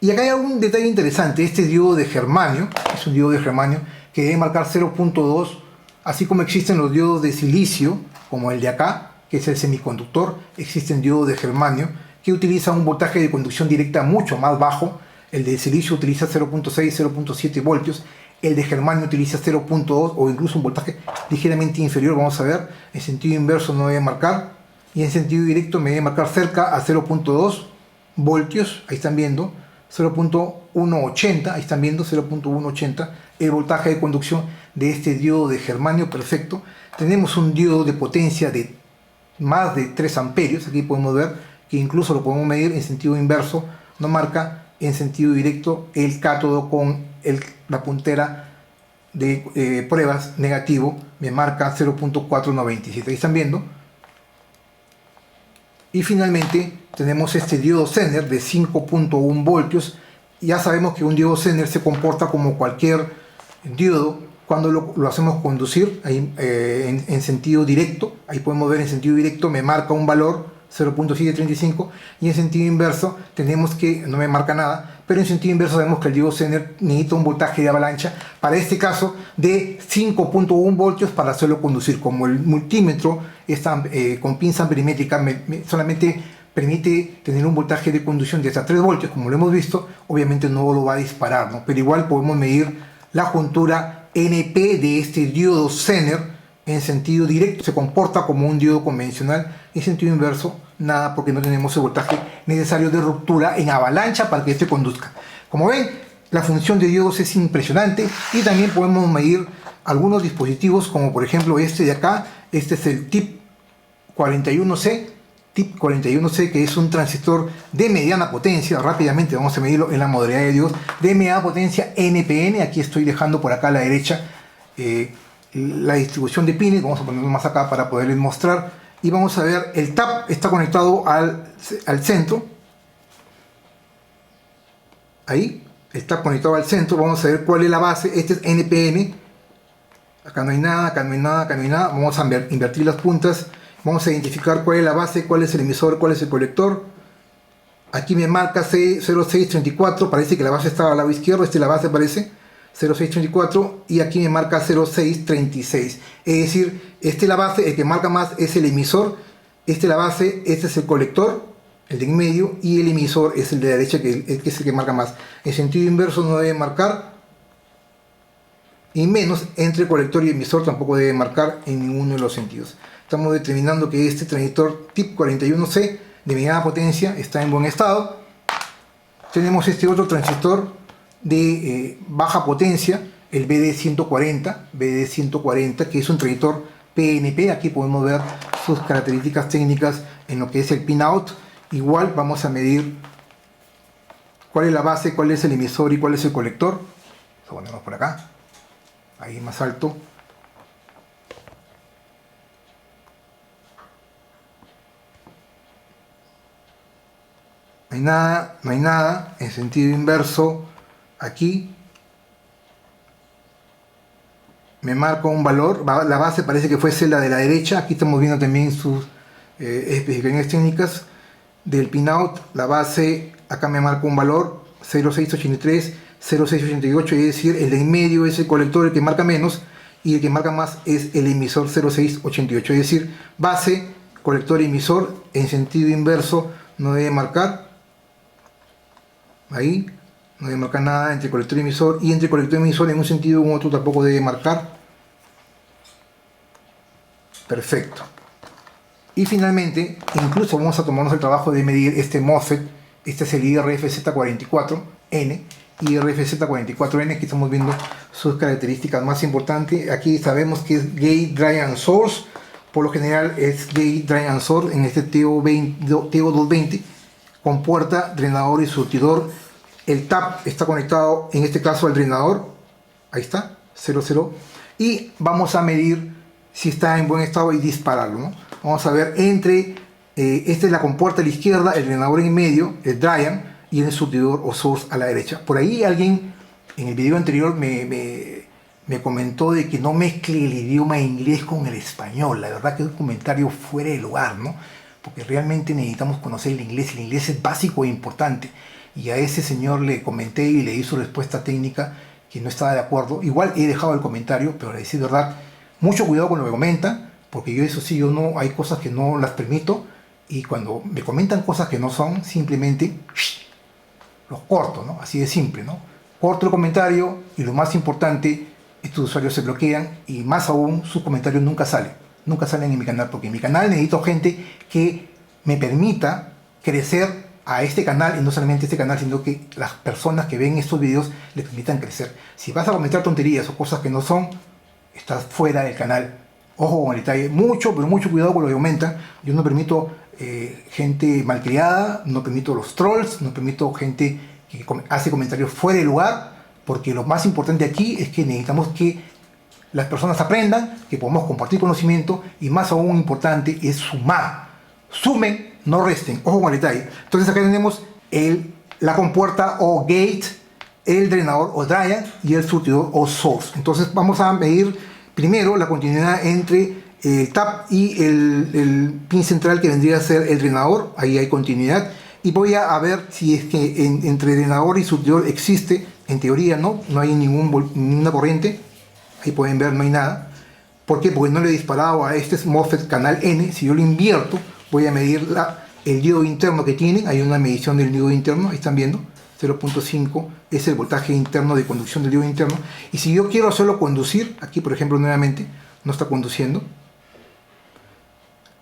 Y acá hay un detalle interesante. Este diodo de germanio, es un diodo de germanio que debe marcar 0.2, así como existen los diodos de silicio, como el de acá, que es el semiconductor. Existen diodos de germanio que utilizan un voltaje de conducción directa mucho más bajo. El de silicio utiliza 0.6, 0.7 voltios. El de germanio utiliza 0.2 o incluso un voltaje ligeramente inferior. Vamos a ver, en sentido inverso no debe marcar, y en sentido directo me debe marcar cerca a 0.2 voltios. Ahí están viendo 0.180, ahí están viendo 0.180 el voltaje de conducción de este diodo de germanio. Perfecto. Tenemos un diodo de potencia de más de 3 amperios. Aquí podemos ver que incluso lo podemos medir en sentido inverso, no marca. En sentido directo el cátodo con la puntera de pruebas negativo me marca 0.497. Ahí están viendo. Y finalmente tenemos este diodo Zener de 5.1 voltios. Ya sabemos que un diodo Zener se comporta como cualquier diodo cuando lo hacemos conducir ahí, en sentido directo. Ahí podemos ver en sentido directo me marca un valor 0.735, y en sentido inverso tenemos que no me marca nada, pero en sentido inverso sabemos que el diodo Zener necesita un voltaje de avalancha, para este caso de 5.1 voltios para hacerlo conducir. Como el multímetro está con pinza ampermétrica, solamente permite tener un voltaje de conducción de hasta 3 voltios, como lo hemos visto, obviamente no lo va a disparar, ¿no? Pero igual podemos medir la juntura NP de este diodo Zener. En sentido directo se comporta como un diodo convencional, en sentido inverso nada, porque no tenemos el voltaje necesario de ruptura en avalancha para que este conduzca. Como ven, la función de diodos es impresionante, y también podemos medir algunos dispositivos como por ejemplo este de acá. Este es el TIP41C, que es un transistor de mediana potencia. Rápidamente vamos a medirlo en la modalidad de diodos de mediana potencia NPN. Aquí estoy dejando por acá a la derecha la distribución de pines. Vamos a ponerlo más acá para poderles mostrar, y vamos a ver el TAP está conectado al centro. Ahí está conectado al centro. Vamos a ver cuál es la base. Este es NPN. Acá no hay nada, acá no hay nada, acá no hay nada. Vamos a invertir las puntas. Vamos a identificar cuál es la base, cuál es el emisor, cuál es el colector. Aquí me marca C0634, parece que la base estaba al lado izquierdo. Esta es la base, parece 0634, y aquí me marca 0636. Es decir, esta es la base, el que marca más es el emisor. Esta es la base, este es el colector, el de en medio, y el emisor es el de la derecha, que es el que marca más. En sentido inverso no debe marcar, y menos entre colector y emisor tampoco debe marcar en ninguno de los sentidos. Estamos determinando que este transistor TIP41C de mediana potencia está en buen estado. Tenemos otro transistor de baja potencia, el BD140, que es un transistor PNP. Aquí podemos ver sus características técnicas en lo que es el pinout. Igual vamos a medir cuál es la base, cuál es el emisor y cuál es el colector. Lo ponemos por acá, ahí más alto. No hay nada. En sentido inverso, aquí me marca un valor. La base parece que fuese la de la derecha. Aquí estamos viendo también sus especificaciones técnicas del pinout. La base acá me marca un valor 0683, 0688, es decir, el de en medio es el colector, el que marca menos, y el que marca más es el emisor 0688, es decir, base, colector y emisor. En sentido inverso no debe marcar. Ahí no debe marcar nada entre colector y emisor, y entre colector y emisor en un sentido u otro tampoco debe marcar. Perfecto. Y finalmente, incluso vamos a tomarnos el trabajo de medir este MOSFET. Este es el IRFZ44N. IRFZ44N, aquí estamos viendo sus características más importantes. Aquí sabemos que es Gate Drive Source. Por lo general es Gate Drive Source en este TO220, con puerta, drenador y surtidor. El TAP está conectado en este caso al drenador. Ahí está, 00. Y vamos a medir si está en buen estado y dispararlo, ¿no? vamos a ver entre, esta es la compuerta a la izquierda, el drenador en medio, el Dryan, y el surtidor o source a la derecha. Por ahí alguien en el video anterior me comentó de que no mezcle el idioma inglés con el español. La verdad que es un comentario fuera de lugar, ¿no? Porque realmente necesitamos conocer el inglés es básico e importante. Y a ese señor le comenté y le di su respuesta técnica que no estaba de acuerdo. Igual he dejado el comentario, pero a decir verdad, mucho cuidado con lo que comenta, porque yo eso sí, yo no, hay cosas que no las permito, y cuando me comentan cosas que no son, simplemente los corto, ¿no? Así de simple, ¿no? Corto el comentario y lo más importante, estos usuarios se bloquean y más aún sus comentarios nunca salen en mi canal, porque en mi canal necesito gente que me permita crecer a este canal, y no solamente este canal, sino que las personas que ven estos videos les permitan crecer. Si vas a comentar tonterías o cosas que no son, estás fuera del canal. Ojo con el detalle, mucho, pero mucho cuidado con lo que comentan. Yo no permito gente malcriada, no permito los trolls, no permito gente que hace comentarios fuera de lugar, porque lo más importante aquí es que necesitamos que las personas aprendan, que podamos compartir conocimiento, y más aún importante es sumar. Sumen, no resten. Ojo con el detalle. Entonces acá tenemos la compuerta o gate, el drenador o dryer y el surtidor o source. Entonces vamos a medir primero la continuidad entre el tap y el pin central, que vendría a ser el drenador. Ahí hay continuidad. Y voy a ver si es que entre drenador y surtidor existe. En teoría no hay ninguna corriente. Ahí pueden ver, no hay nada. ¿Por qué? Porque no le he disparado a este MOSFET canal N. Si yo lo invierto, voy a medir el diodo interno que tienen. Hay una medición del diodo interno, ahí están viendo. 0.5 es el voltaje interno de conducción del diodo interno. Y si yo quiero hacerlo conducir, aquí por ejemplo nuevamente no está conduciendo,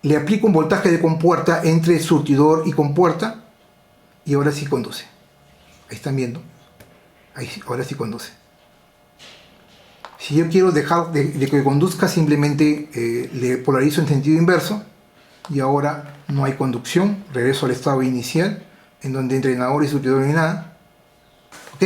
le aplico un voltaje de compuerta entre surtidor y compuerta, y ahora sí conduce. Ahí están viendo. Ahora sí conduce. Si yo quiero dejar de que conduzca, simplemente le polarizo en sentido inverso, y ahora no hay conducción. Regreso al estado inicial, en donde entre drenador y surtidor no hay nada. ¿Ok?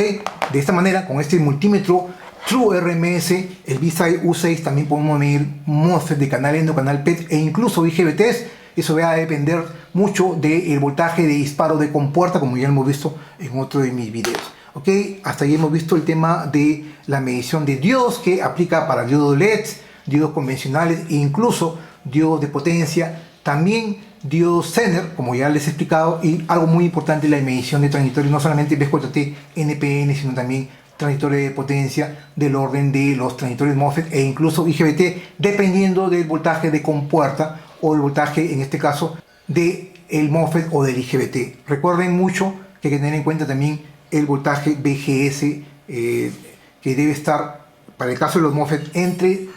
De esta manera, con este multímetro True RMS, el BSI U6, también podemos medir MOSFET de canal N o canal PET e incluso IGBTs. Eso va a depender mucho del voltaje de disparo de compuerta, como ya hemos visto en otro de mis videos. ¿Ok? Hasta ahí hemos visto el tema de la medición de diodos, que aplica para diodos LEDs, diodos convencionales e incluso diodos de potencia. También diodos Zener, como ya les he explicado, y algo muy importante, la medición de transitorios, no solamente B4T, NPN, sino también transitores de potencia del orden de los transitorios MOSFET e incluso IGBT, dependiendo del voltaje de compuerta o el voltaje, en este caso, del MOSFET o del IGBT. Recuerden mucho que hay que tener en cuenta también el voltaje BGS, que debe estar, para el caso de los MOSFET, entre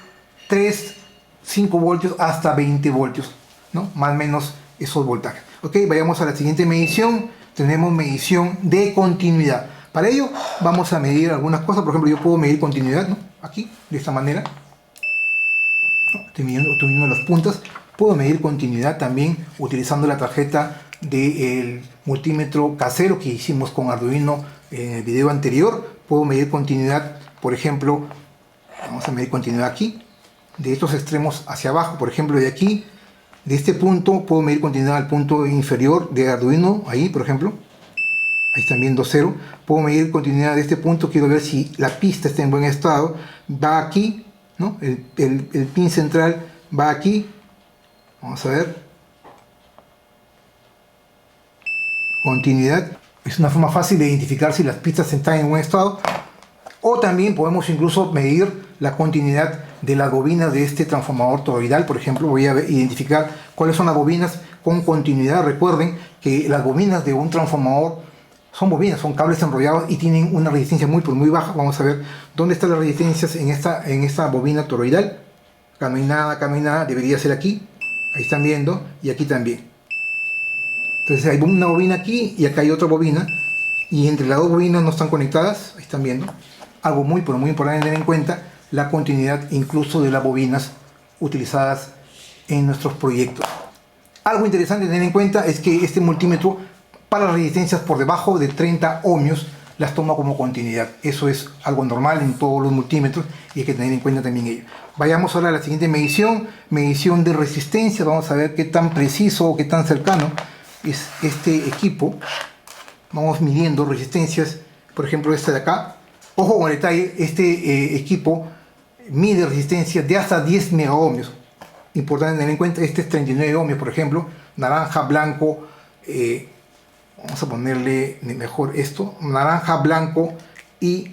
5 voltios hasta 20 voltios, ¿no? Más o menos esos voltajes. Ok, vayamos a la siguiente medición. Tenemos medición de continuidad. Para ello vamos a medir algunas cosas. Por ejemplo, yo puedo medir continuidad, ¿no? Aquí, de esta manera. Estoy midiendo las puntas. Puedo medir continuidad también utilizando la tarjeta del multímetro casero que hicimos con Arduino en el video anterior. Puedo medir continuidad, por ejemplo, vamos a medir continuidad aquí, de estos extremos hacia abajo, por ejemplo, de aquí, de este punto, puedo medir continuidad al punto inferior de Arduino, ahí, por ejemplo. Ahí están viendo 0. Puedo medir continuidad de este punto, quiero ver si la pista está en buen estado. Va aquí, ¿no? El pin central va aquí. Vamos a ver. Continuidad. Es una forma fácil de identificar si las pistas están en buen estado. O también podemos incluso medir la continuidad de las bobinas de este transformador toroidal. Por ejemplo, voy a identificar cuáles son las bobinas con continuidad. Recuerden que las bobinas de un transformador son bobinas, son cables enrollados y tienen una resistencia muy baja. Vamos a ver dónde están las resistencias en esta bobina toroidal. Acá no hay nada, debería ser aquí. Ahí están viendo, y aquí también. Entonces hay una bobina aquí y acá hay otra bobina, y entre las dos bobinas no están conectadas. Ahí están viendo. Algo muy importante tener en cuenta, la continuidad incluso de las bobinas utilizadas en nuestros proyectos. Algo interesante tener en cuenta es que este multímetro, para resistencias por debajo de 30 ohmios, las toma como continuidad. Eso es algo normal en todos los multímetros y hay que tener en cuenta también ello. Vayamos ahora a la siguiente medición, medición de resistencia. Vamos a ver qué tan preciso o qué tan cercano es este equipo. Vamos midiendo resistencias, por ejemplo esta de acá. Ojo con el detalle, este equipo mide resistencia de hasta 10 megaohmios. Importante tener en cuenta, este es 39 ohmios, por ejemplo, naranja, blanco, vamos a ponerle mejor esto, naranja, blanco y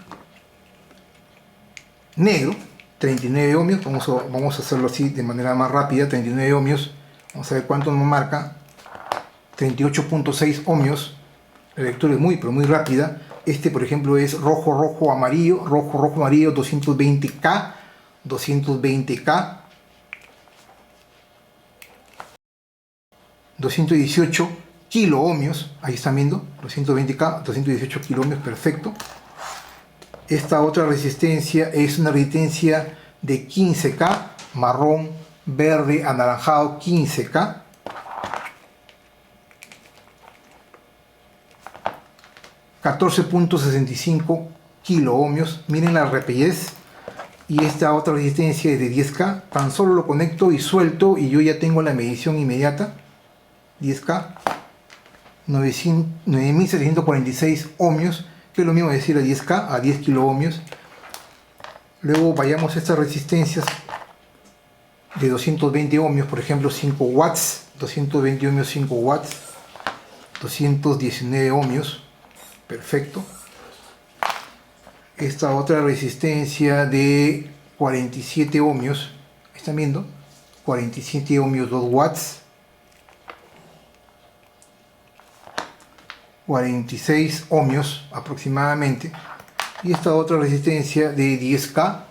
negro, 39 ohmios, vamos a hacerlo así de manera más rápida, 39 ohmios, vamos a ver cuánto nos marca, 38.6 ohmios, la lectura es muy, pero muy rápida. Este, por ejemplo, es rojo, rojo, amarillo, 220K, 220K, 218 kilo ohmios, ahí están viendo, 220K, 218 kilo ohmios, perfecto. Esta otra resistencia es una resistencia de 15K, marrón, verde, anaranjado, 15K. 14.65 kilo ohmios, miren la rapidez. Y esta otra resistencia es de 10K, tan solo lo conecto y suelto y yo ya tengo la medición inmediata. 10K, 9746 ohmios, que es lo mismo decir a 10K, a 10 kilo ohmios. Luego vayamos a estas resistencias de 220 ohmios, por ejemplo 5 watts, 220 ohmios 5 watts, 219 ohmios, perfecto. Esta otra resistencia de 47 ohmios, ¿están viendo? 47 ohmios 2 watts, 46 ohmios aproximadamente. Y esta otra resistencia de 10K,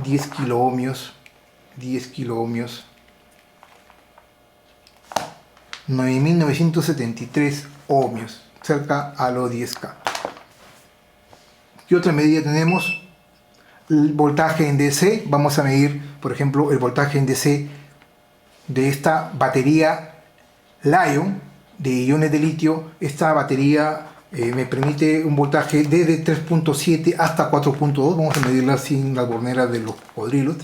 10 kilo ohmios, 10 kilo ohmios, 9973 ohmios, cerca a los 10K. ¿Qué otra medida tenemos? El voltaje en DC. Vamos a medir, por ejemplo, el voltaje en DC de esta batería Li-ion de iones de litio. Esta batería me permite un voltaje desde 3.7 hasta 4.2. Vamos a medirla sin las borneras de los cocodrilos.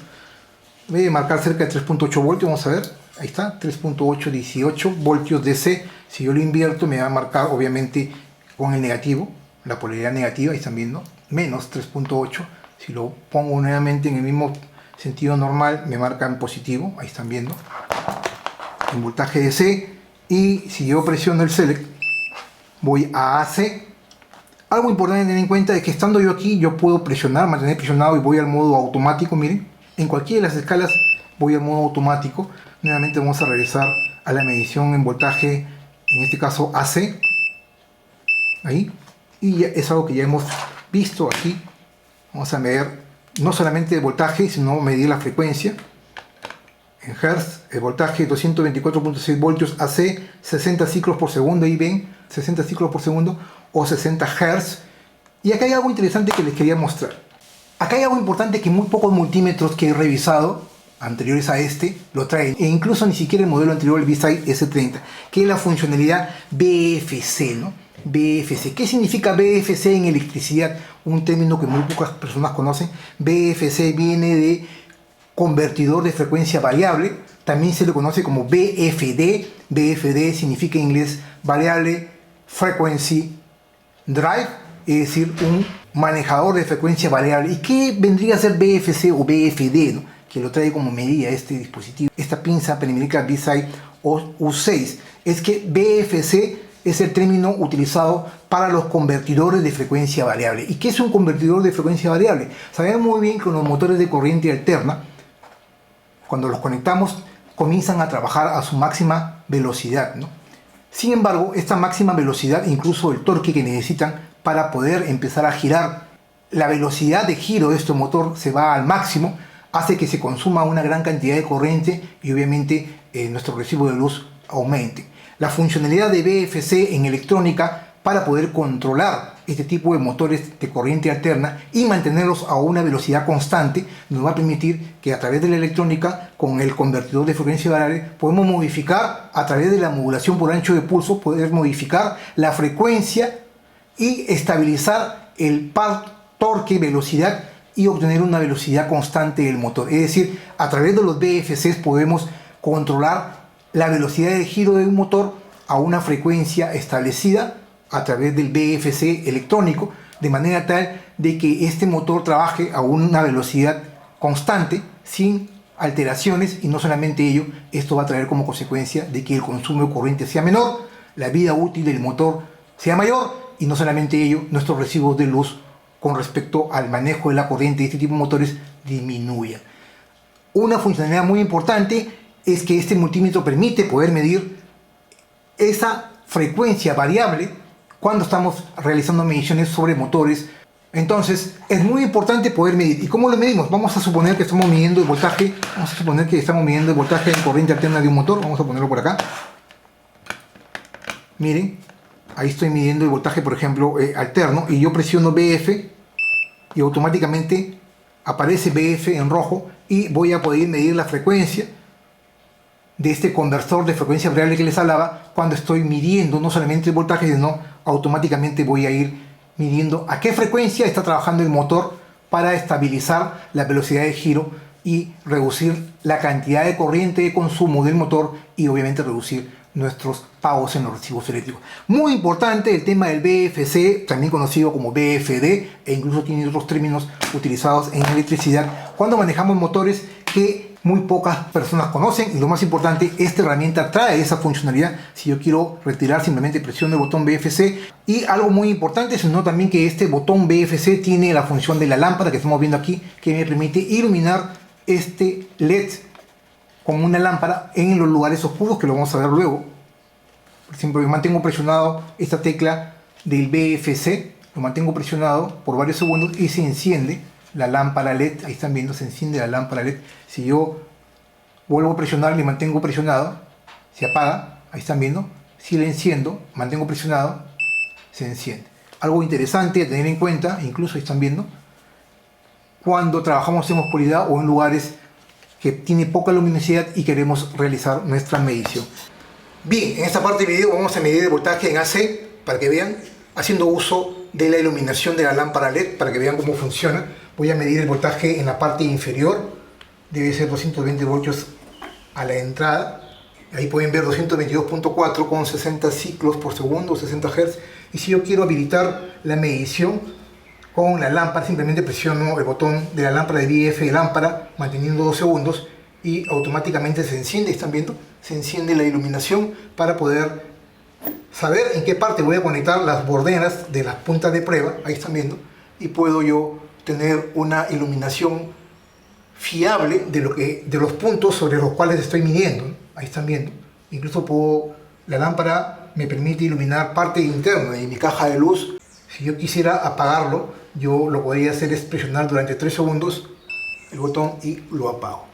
Voy a marcar cerca de 3.8 voltios. Vamos a ver. Ahí está, 3.818 voltios DC. Si yo lo invierto, me va a marcar, obviamente, con el negativo, la polaridad negativa. Ahí están viendo, menos 3.8. Si lo pongo nuevamente en el mismo sentido normal, me marca en positivo. Ahí están viendo, en voltaje DC. Y si yo presiono el Select, voy a AC. Algo importante tener en cuenta es que estando yo aquí, yo puedo presionar, mantener presionado y voy al modo automático. Miren, en cualquiera de las escalas voy al modo automático. Nuevamente vamos a regresar a la medición en voltaje, en este caso AC. Ahí. Y ya es algo que ya hemos visto aquí. Vamos a medir no solamente el voltaje, sino medir la frecuencia. En Hertz, el voltaje 224.6 voltios AC, 60 ciclos por segundo, ahí ven, 60 ciclos por segundo o 60 Hz. Y acá hay algo interesante que les quería mostrar. Acá hay algo importante que muy pocos multímetros que he revisado, anteriores a este, lo traen. E incluso ni siquiera el modelo anterior, el BSI S30, que es la funcionalidad BFC, ¿no? BFC. ¿Qué significa BFC en electricidad? Un término que muy pocas personas conocen. BFC viene de convertidor de frecuencia variable, también se le conoce como BFD. BFD significa en inglés Variable Frequency Drive, es decir, un manejador de frecuencia variable. ¿Y qué vendría a ser BFC o BFD, ¿no? Que lo trae como medida este dispositivo, esta pinza Penamerican BSI U6? Es que BFC es el término utilizado para los convertidores de frecuencia variable. ¿Y qué es un convertidor de frecuencia variable? Sabemos muy bien que los motores de corriente alterna, cuando los conectamos, comienzan a trabajar a su máxima velocidad, ¿no? Sin embargo, esta máxima velocidad, incluso el torque que necesitan para poder empezar a girar, la velocidad de giro de este motor se va al máximo, hace que se consuma una gran cantidad de corriente y obviamente nuestro recibo de luz aumente. La funcionalidad de BFC en electrónica para poder controlar este tipo de motores de corriente alterna y mantenerlos a una velocidad constante nos va a permitir que a través de la electrónica, con el convertidor de frecuencia variable, podemos modificar a través de la modulación por ancho de pulso, poder modificar la frecuencia y estabilizar el par, torque, velocidad y obtener una velocidad constante del motor. Es decir, a través de los VFCs podemos controlar la velocidad de giro de un motor a una frecuencia establecida a través del VFC electrónico, de manera tal de que este motor trabaje a una velocidad constante sin alteraciones, y no solamente ello, esto va a traer como consecuencia de que el consumo de corriente sea menor, la vida útil del motor sea mayor, y no solamente ello, nuestros recibos de luz con respecto al manejo de la corriente de este tipo de motores disminuyan. Una funcionalidad muy importante es que este multímetro permite poder medir esa frecuencia variable cuando estamos realizando mediciones sobre motores. Entonces es muy importante poder medir. ¿Y cómo lo medimos? Vamos a suponer que estamos midiendo el voltaje. Vamos a suponer que estamos midiendo el voltaje en corriente alterna de un motor. Vamos a ponerlo por acá. Miren, ahí estoy midiendo el voltaje, por ejemplo, alterno, y yo presiono BF y automáticamente aparece BF en rojo, y voy a poder medir la frecuencia de este conversor de frecuencia variable que les hablaba cuando estoy midiendo no solamente el voltaje, sino automáticamente voy a ir midiendo a qué frecuencia está trabajando el motor para estabilizar la velocidad de giro y reducir la cantidad de corriente de consumo del motor, y obviamente reducir nuestros pagos en los recibos eléctricos. Muy importante el tema del VFC, también conocido como VFD, e incluso tiene otros términos utilizados en electricidad cuando manejamos motores que muy pocas personas conocen. Y lo más importante, esta herramienta trae esa funcionalidad. Si yo quiero retirar, simplemente presiono el botón VFC. Y algo muy importante, sino también que este botón VFC tiene la función de la lámpara que estamos viendo aquí, que me permite iluminar este LED como una lámpara en los lugares oscuros, que lo vamos a ver luego. Por ejemplo, yo mantengo presionado esta tecla del VFC, lo mantengo presionado por varios segundos y se enciende la lámpara LED. Ahí están viendo, se enciende la lámpara LED. Si yo vuelvo a presionar, le mantengo presionado, se apaga. Ahí están viendo. Si le enciendo, mantengo presionado, se enciende. Algo interesante a tener en cuenta, incluso ahí están viendo, cuando trabajamos en oscuridad o en lugares que tiene poca luminosidad y queremos realizar nuestra medición. Bien, en esta parte del video vamos a medir el voltaje en AC para que vean, haciendo uso de la iluminación de la lámpara LED para que vean cómo funciona. Voy a medir el voltaje en la parte inferior, debe ser 220 voltios a la entrada. Ahí pueden ver 222.4 con 60 ciclos por segundo, 60 Hz. Y si yo quiero habilitar la medición con la lámpara, simplemente presiono el botón de la lámpara de VF de lámpara, manteniendo 2 segundos, y automáticamente se enciende. ¿Están viendo? Se enciende la iluminación para poder saber en qué parte voy a conectar las borderas de las puntas de prueba. Ahí están viendo. Y puedo yo tener una iluminación fiable de los puntos sobre los cuales estoy midiendo. Ahí están viendo. Incluso la lámpara me permite iluminar parte interna de mi caja de luz. Si yo quisiera apagarlo, yo lo podría hacer es presionar durante 3 segundos el botón y lo apago.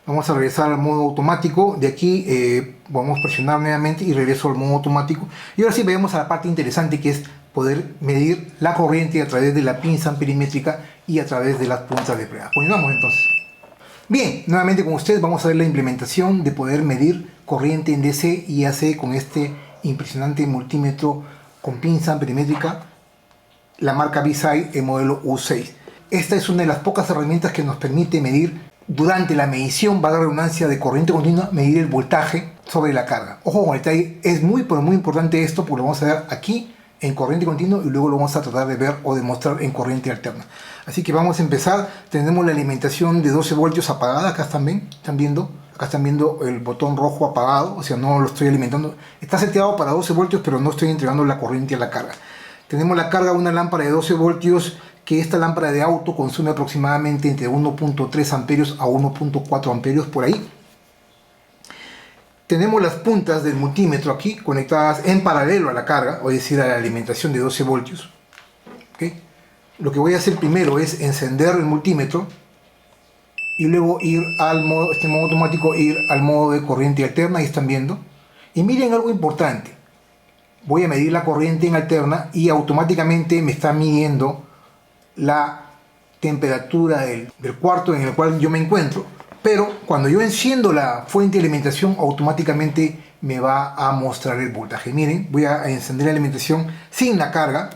Vamos a regresar al modo automático. De aquí vamos a presionar nuevamente y regreso al modo automático. Y ahora sí vayamos a la parte interesante, que es poder medir la corriente a través de la pinza amperimétrica y a través de las puntas de prueba. Continuamos entonces. Bien, nuevamente con ustedes vamos a ver la implementación de poder medir corriente en DC y AC con este impresionante multímetro con pinza amperimétrica, la marca BSI, el modelo U6. Esta es una de las pocas herramientas que nos permite medir durante la medición, valga la redundancia, de corriente continua, medir el voltaje sobre la carga. Ojo con el detalle, es muy pero muy importante esto, porque lo vamos a ver aquí en corriente continua y luego lo vamos a tratar de ver o demostrar en corriente alterna. Así que vamos a empezar. Tenemos la alimentación de 12 voltios apagada. Acá están viendo. Acá están viendo el botón rojo apagado, o sea, no lo estoy alimentando. Está seteado para 12 voltios, pero no estoy entregando la corriente a la carga. Tenemos la carga de una lámpara de 12 voltios, que esta lámpara de auto consume aproximadamente entre 1.3 amperios a 1.4 amperios por ahí. Tenemos las puntas del multímetro aquí conectadas en paralelo a la carga, es decir, a la alimentación de 12 voltios. ¿Okay? Lo que voy a hacer primero es encender el multímetro y luego ir al modo, modo automático, ir al modo de corriente alterna. Ahí están viendo. Y miren algo importante. Voy a medir la corriente en alterna y automáticamente me está midiendo la temperatura del cuarto en el cual yo me encuentro. Pero cuando yo enciendo la fuente de alimentación, automáticamente me va a mostrar el voltaje. Miren, voy a encender la alimentación sin la carga.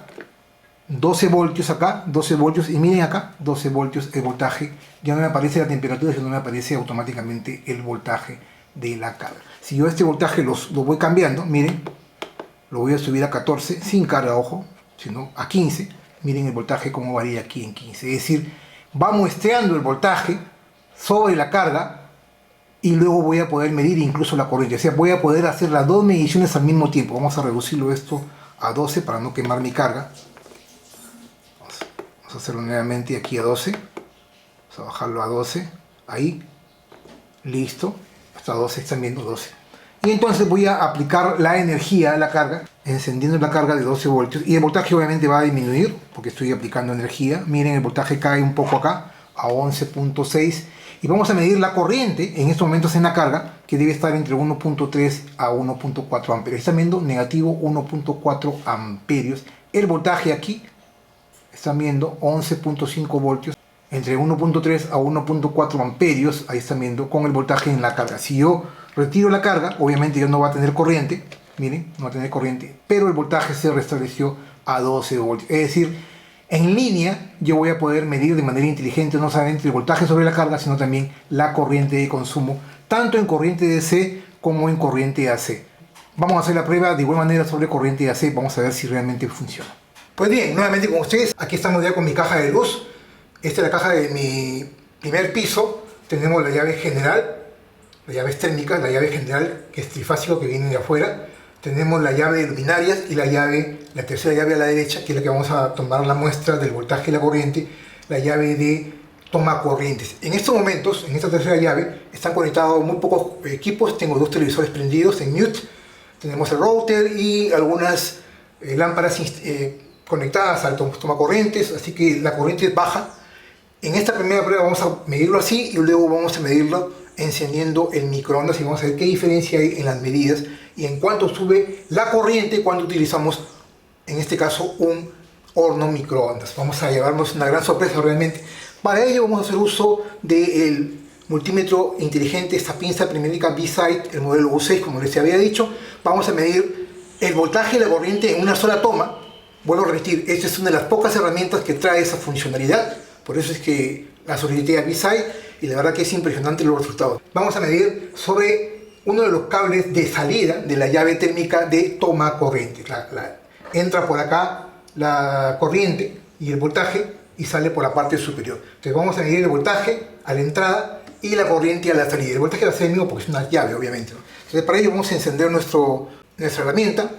12 voltios acá, 12 voltios, y miren acá, 12 voltios el voltaje. Ya no me aparece la temperatura, sino me aparece automáticamente el voltaje de la carga. Si yo este voltaje lo voy cambiando, miren, lo voy a subir a 14, sin carga, ojo, sino a 15. Miren el voltaje como varía aquí en 15. Es decir, va muestreando el voltaje sobre la carga y luego voy a poder medir incluso la corriente. O sea, voy a poder hacer las dos mediciones al mismo tiempo. Vamos a reducirlo esto a 12 para no quemar mi carga. Vamos a hacerlo nuevamente aquí a 12. Vamos a bajarlo a 12. Ahí. Listo. Hasta 12, están viendo 12. Y entonces voy a aplicar la energía a la carga, encendiendo la carga de 12 voltios. Y el voltaje obviamente va a disminuir porque estoy aplicando energía. Miren, el voltaje cae un poco acá, a 11.6. Y vamos a medir la corriente en estos momentos en la carga, que debe estar entre 1.3 a 1.4 amperios. Están viendo negativo 1.4 amperios. El voltaje aquí, están viendo 11.5 voltios. Entre 1.3 a 1.4 amperios, ahí están viendo, con el voltaje en la carga. Si yo retiro la carga, obviamente ya no va a tener corriente, miren, no va a tener corriente, pero el voltaje se restableció a 12 voltios. Es decir, en línea yo voy a poder medir de manera inteligente no solamente el voltaje sobre la carga, sino también la corriente de consumo, tanto en corriente DC como en corriente AC. Vamos a hacer la prueba de igual manera sobre corriente AC, vamos a ver si realmente funciona. Pues bien, nuevamente con ustedes, aquí estamos ya con mi caja de luz. Esta es la caja de mi primer piso. Tenemos la llave general, las llaves térmicas, la llave general que es trifásico, que viene de afuera. Tenemos la llave de luminarias y la tercera llave a la derecha, que es la que vamos a tomar la muestra del voltaje y la corriente, la llave de toma corrientes. En estos momentos, en esta tercera llave, están conectados muy pocos equipos. Tengo dos televisores prendidos en mute. Tenemos el router y algunas lámparas conectadas al toma corrientes, así que la corriente es baja. En esta primera prueba vamos a medirlo así y luego vamos a medirlo encendiendo el microondas y vamos a ver qué diferencia hay en las medidas y en cuánto sube la corriente cuando utilizamos, en este caso, un horno microondas. Vamos a llevarnos una gran sorpresa realmente. Para ello vamos a hacer uso del multímetro inteligente, esta pinza Primerica B-Sight, el modelo U6, como les había dicho. Vamos a medir el voltaje y la corriente en una sola toma. Vuelvo a repetir, esta es una de las pocas herramientas que trae esa funcionalidad. Por eso es que la solicité a B-Sight y la verdad que es impresionante los resultados. Vamos a medir sobre uno de los cables de salida de la llave térmica de toma corriente. Entra por acá la corriente y el voltaje y sale por la parte superior. Entonces vamos a medir el voltaje a la entrada y la corriente a la salida. El voltaje va a ser el mismo porque es una llave, obviamente, ¿no? Entonces para ello vamos a encender nuestra herramienta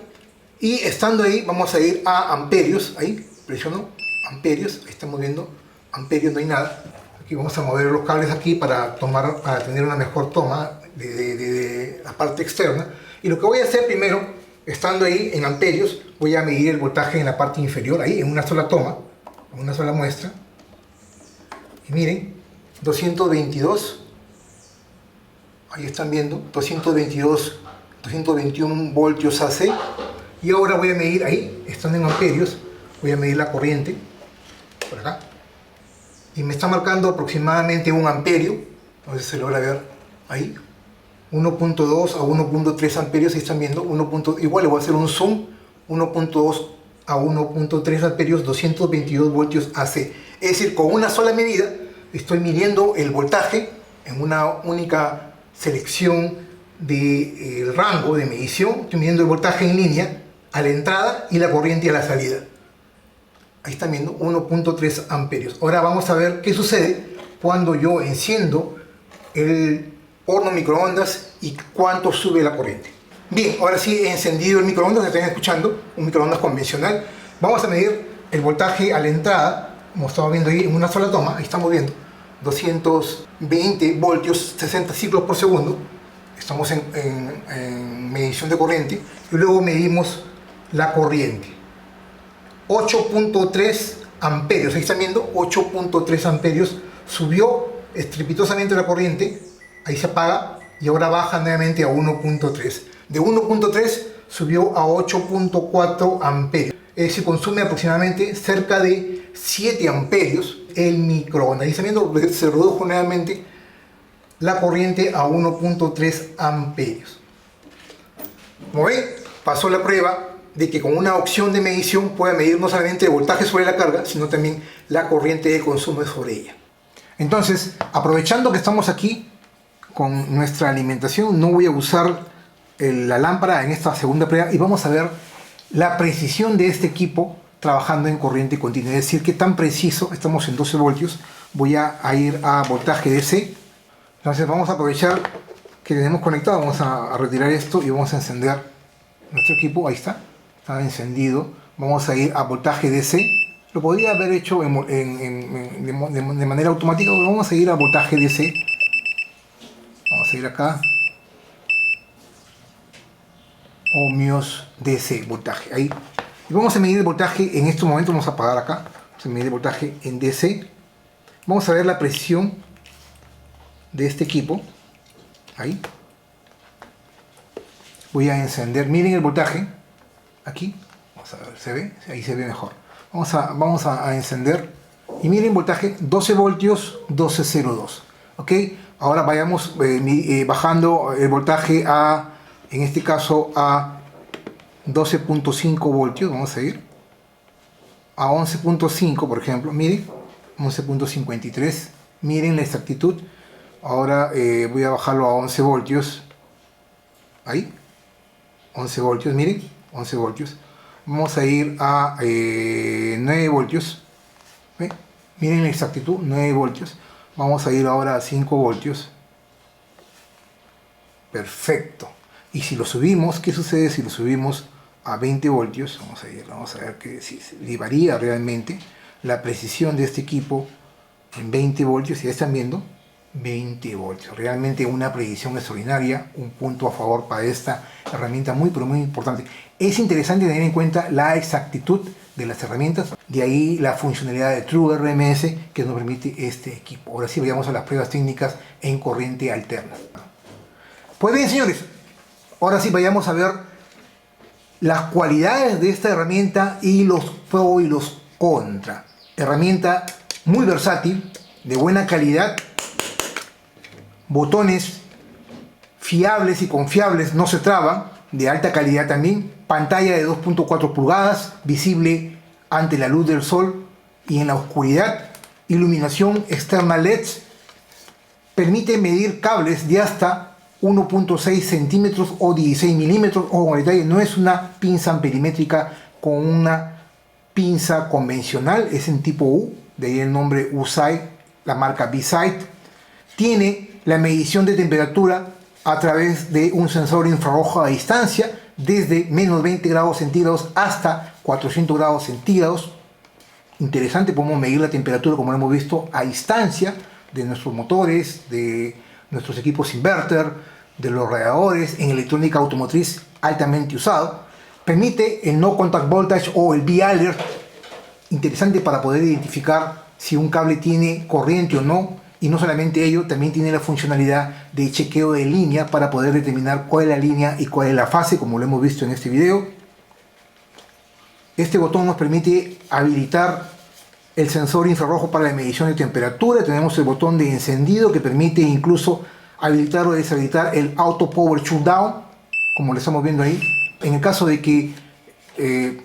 y estando ahí vamos a ir a amperios. Ahí presiono amperios, ahí estamos viendo amperios, no hay nada. Aquí vamos a mover los cables aquí para tener una mejor toma de la parte externa. Y lo que voy a hacer primero, estando ahí en amperios, voy a medir el voltaje en la parte inferior, ahí en una sola toma, en una sola muestra. Y miren, 222, ahí están viendo, 221 voltios AC. Y ahora voy a medir ahí, estando en amperios, voy a medir la corriente, por acá. Y me está marcando aproximadamente 1 amperio, no sé si se logra ver ahí, 1.2 a 1.3 amperios, ahí están viendo, igual le voy a hacer un zoom, 1.2 a 1.3 amperios, 222 voltios AC. Es decir, con una sola medida estoy midiendo el voltaje en una única selección del rango de medición. Estoy midiendo el voltaje en línea a la entrada y la corriente a la salida. Ahí están viendo 1.3 amperios. Ahora vamos a ver qué sucede cuando yo enciendo el horno microondas y cuánto sube la corriente. Bien, ahora sí he encendido el microondas, están escuchando, un microondas convencional. Vamos a medir el voltaje a la entrada, como estamos viendo ahí en una sola toma. Ahí estamos viendo 220 voltios, 60 ciclos por segundo. Estamos en medición de corriente. Y luego medimos la corriente. 8.3 amperios, ahí están viendo, 8.3 amperios, subió estrepitosamente la corriente, ahí se apaga y ahora baja nuevamente a 1.3. De 1.3 subió a 8.4 amperios, es decir, consume aproximadamente cerca de 7 amperios el microondas. Ahí están viendo, se redujo nuevamente la corriente a 1.3 amperios. Como ven, pasó la prueba de que con una opción de medición puede medir no solamente el voltaje sobre la carga, sino también la corriente de consumo sobre ella. Entonces, aprovechando que estamos aquí con nuestra alimentación, no voy a usar la lámpara en esta segunda prueba y vamos a ver la precisión de este equipo trabajando en corriente continua, es decir, qué tan preciso, estamos en 12 voltios, voy a ir a voltaje DC. Entonces vamos a aprovechar que tenemos conectado, vamos a retirar esto y vamos a encender nuestro equipo, ahí está encendido, vamos a ir a voltaje DC, lo podría haber hecho de manera automática, pero vamos a ir a voltaje DC, vamos a ir acá, ohmios DC, voltaje, ahí, y vamos a medir el voltaje en este momento, vamos a apagar acá, vamos a medir el voltaje en DC, vamos a ver la precisión de este equipo, ahí, voy a encender, miren el voltaje, aquí, vamos a ver, ¿se ve? Ahí se ve mejor. Vamos a encender y miren voltaje 12 voltios 1202. ¿Ok? Ahora vayamos bajando el voltaje a, en este caso, a 12.5 voltios. Vamos a ir a 11.5, por ejemplo. Miren, 11.53. Miren la exactitud. Ahora voy a bajarlo a 11 voltios. Ahí. 11 voltios, miren. 11 voltios. Vamos a ir a 9 voltios. ¿Ve? Miren la exactitud, 9 voltios. Vamos a ir ahora a 5 voltios. Perfecto. Y si lo subimos, ¿qué sucede si lo subimos a 20 voltios? Vamos a ver que si varía realmente la precisión de este equipo en 20 voltios. Ya están viendo, 20 voltios. Realmente una predicción extraordinaria, un punto a favor para esta herramienta muy pero muy importante. Es interesante tener en cuenta la exactitud de las herramientas, de ahí la funcionalidad de TrueRMS que nos permite este equipo. Ahora sí, vayamos a las pruebas técnicas en corriente alterna. Pues bien, señores, ahora sí vayamos a ver las cualidades de esta herramienta y los pros y los contra. Herramienta muy versátil, de buena calidad, botones fiables y confiables, no se traban, de alta calidad también, pantalla de 2.4 pulgadas, visible ante la luz del sol y en la oscuridad, iluminación externa LEDs, permite medir cables de hasta 1.6 centímetros o 16 milímetros, ojo con el detalle, no es una pinza amperimétrica con una pinza convencional, es en tipo U, de ahí el nombre U-Sight, la marca B-Sight, tiene la medición de temperatura a través de un sensor infrarrojo a distancia, desde menos 20 grados centígrados hasta 400 grados centígrados. Interesante, podemos medir la temperatura, como lo hemos visto, a distancia de nuestros motores, de nuestros equipos inverter, de los radiadores, en electrónica automotriz altamente usado. Permite el No Contact Voltage o el V-Alert, interesante para poder identificar si un cable tiene corriente o no. Y no solamente ello, también tiene la funcionalidad de chequeo de línea para poder determinar cuál es la línea y cuál es la fase, como lo hemos visto en este video. Este botón nos permite habilitar el sensor infrarrojo para la medición de temperatura. Tenemos el botón de encendido que permite incluso habilitar o deshabilitar el Auto Power Shutdown, como lo estamos viendo ahí. En el caso de que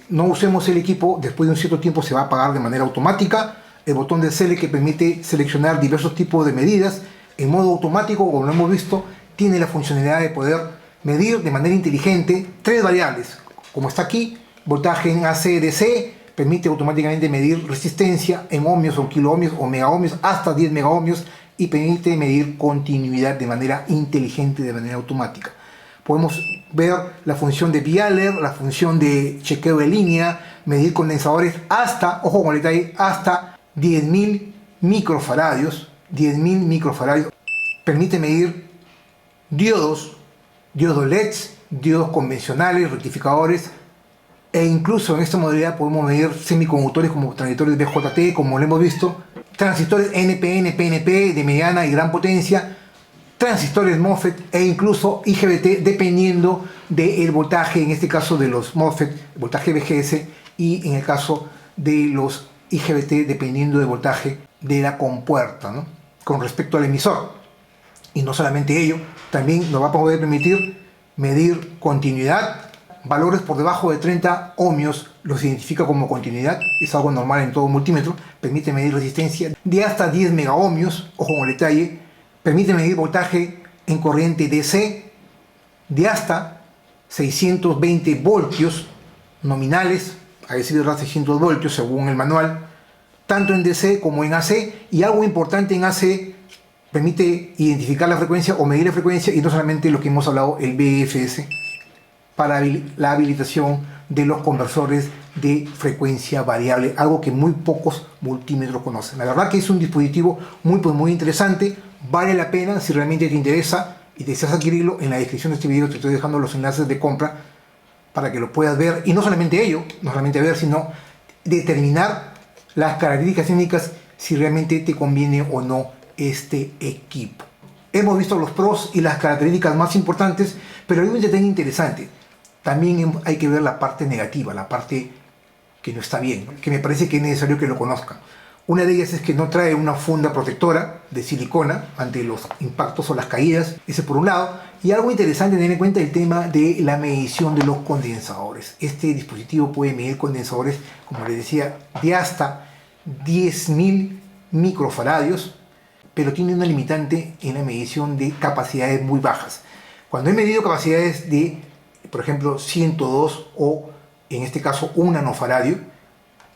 no usemos el equipo, después de un cierto tiempo se va a apagar de manera automática. El botón de Select que permite seleccionar diversos tipos de medidas en modo automático, como lo hemos visto, tiene la funcionalidad de poder medir de manera inteligente tres variables, como está aquí, voltaje en AC/DC, permite automáticamente medir resistencia en ohmios o kiloohmios o megaohmios hasta 10 megaohmios y permite medir continuidad de manera inteligente, de manera automática. Podemos ver la función de V-Alert, la función de chequeo de línea, medir condensadores hasta, ojo con el detalle, hasta 10.000 microfaradios, 10.000 microfaradios. Permite medir diodos LEDs, diodos convencionales, rectificadores, e incluso en esta modalidad podemos medir semiconductores como transistores BJT, como lo hemos visto, transistores NPN, PNP de mediana y gran potencia, transistores MOSFET e incluso IGBT dependiendo del voltaje, en este caso de los MOSFET, voltaje VGS, y en el caso de los IGBT dependiendo del voltaje de la compuerta, ¿no? Con respecto al emisor. Y no solamente ello, también nos va a poder permitir medir continuidad. Valores por debajo de 30 ohmios los identifica como continuidad, es algo normal en todo multímetro. Permite medir resistencia de hasta 10 megaohmios, ojo con el detalle. Permite medir voltaje en corriente DC de hasta 620 voltios nominales, a decir verdad 600 voltios según el manual, tanto en DC como en AC. Y algo importante en AC, permite identificar la frecuencia o medir la frecuencia, y no solamente lo que hemos hablado, el BFS, para la habilitación de los conversores de frecuencia variable, algo que muy pocos multímetros conocen. La verdad que es un dispositivo muy interesante, vale la pena. Si realmente te interesa y deseas adquirirlo, en la descripción de este video te estoy dejando los enlaces de compra para que lo puedas ver, y no solamente ello, no solamente ver, sino determinar las características técnicas si realmente te conviene o no este equipo. Hemos visto los pros y las características más importantes, pero hay un detalle interesante. También hay que ver la parte negativa, la parte que no está bien, que me parece que es necesario que lo conozcan. Una de ellas es que no trae una funda protectora de silicona ante los impactos o las caídas, ese por un lado. Y algo interesante tener en cuenta el tema de la medición de los condensadores. Este dispositivo puede medir condensadores, como les decía, de hasta 10.000 microfaradios, pero tiene una limitante en la medición de capacidades muy bajas. Cuando he medido capacidades de, por ejemplo, 102 o en este caso 1 nanofaradio,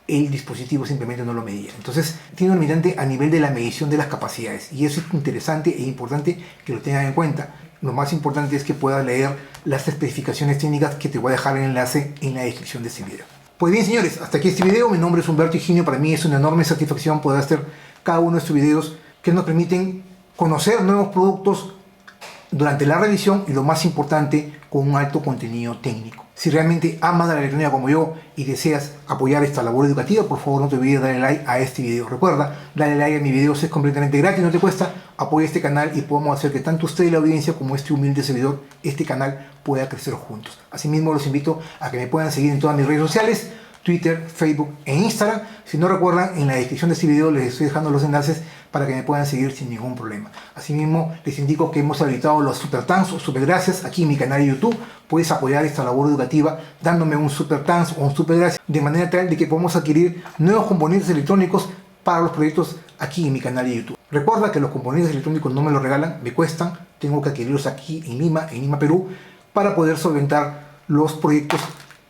el dispositivo simplemente no lo medía. Entonces tiene un limitante a nivel de la medición de las capacidades, y eso es interesante e importante que lo tengan en cuenta. Lo más importante es que puedas leer las especificaciones técnicas, que te voy a dejar el enlace en la descripción de este video. Pues bien, señores, hasta aquí este video. Mi nombre es Humberto Higinio. Para mí es una enorme satisfacción poder hacer cada uno de estos videos que nos permiten conocer nuevos productos durante la revisión, y lo más importante, con un alto contenido técnico. Si realmente amas la electrónica como yo y deseas apoyar esta labor educativa, por favor no te olvides de darle like a este video. Recuerda, darle like a mis videos es completamente gratis, no te cuesta. Apoya este canal y podemos hacer que tanto usted y la audiencia como este humilde servidor, este canal, pueda crecer juntos. Asimismo, los invito a que me puedan seguir en todas mis redes sociales: Twitter, Facebook e Instagram. Si no recuerdan, en la descripción de este video les estoy dejando los enlaces para que me puedan seguir sin ningún problema. Asimismo, les indico que hemos habilitado los super thanks o super gracias aquí en mi canal de YouTube. Puedes apoyar esta labor educativa dándome un super thanks o un super gracias, de manera tal de que podamos adquirir nuevos componentes electrónicos para los proyectos aquí en mi canal de YouTube. Recuerda que los componentes electrónicos no me los regalan, me cuestan, tengo que adquirirlos aquí en Lima, Perú, para poder solventar los proyectos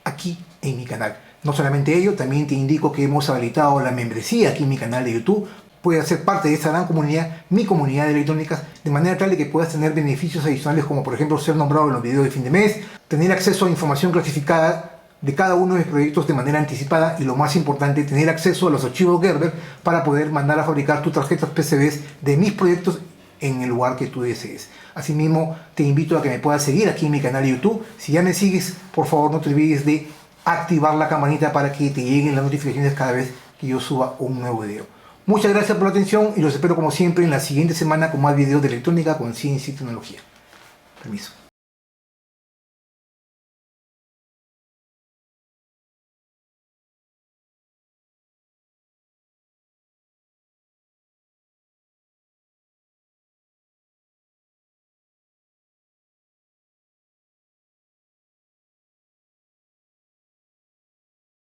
aquí en mi canal. No solamente ello, también te indico que hemos habilitado la membresía aquí en mi canal de YouTube. Puedes ser parte de esta gran comunidad, mi comunidad de electrónicas, de manera tal de que puedas tener beneficios adicionales, como por ejemplo ser nombrado en los videos de fin de mes, tener acceso a información clasificada de cada uno de mis proyectos de manera anticipada, y lo más importante, tener acceso a los archivos Gerber para poder mandar a fabricar tus tarjetas PCBs de mis proyectos en el lugar que tú desees. Asimismo, te invito a que me puedas seguir aquí en mi canal de YouTube. Si ya me sigues, por favor no te olvides de activar la campanita para que te lleguen las notificaciones cada vez que yo suba un nuevo video. Muchas gracias por la atención, y los espero como siempre en la siguiente semana con más videos de electrónica, conciencia y tecnología. Permiso.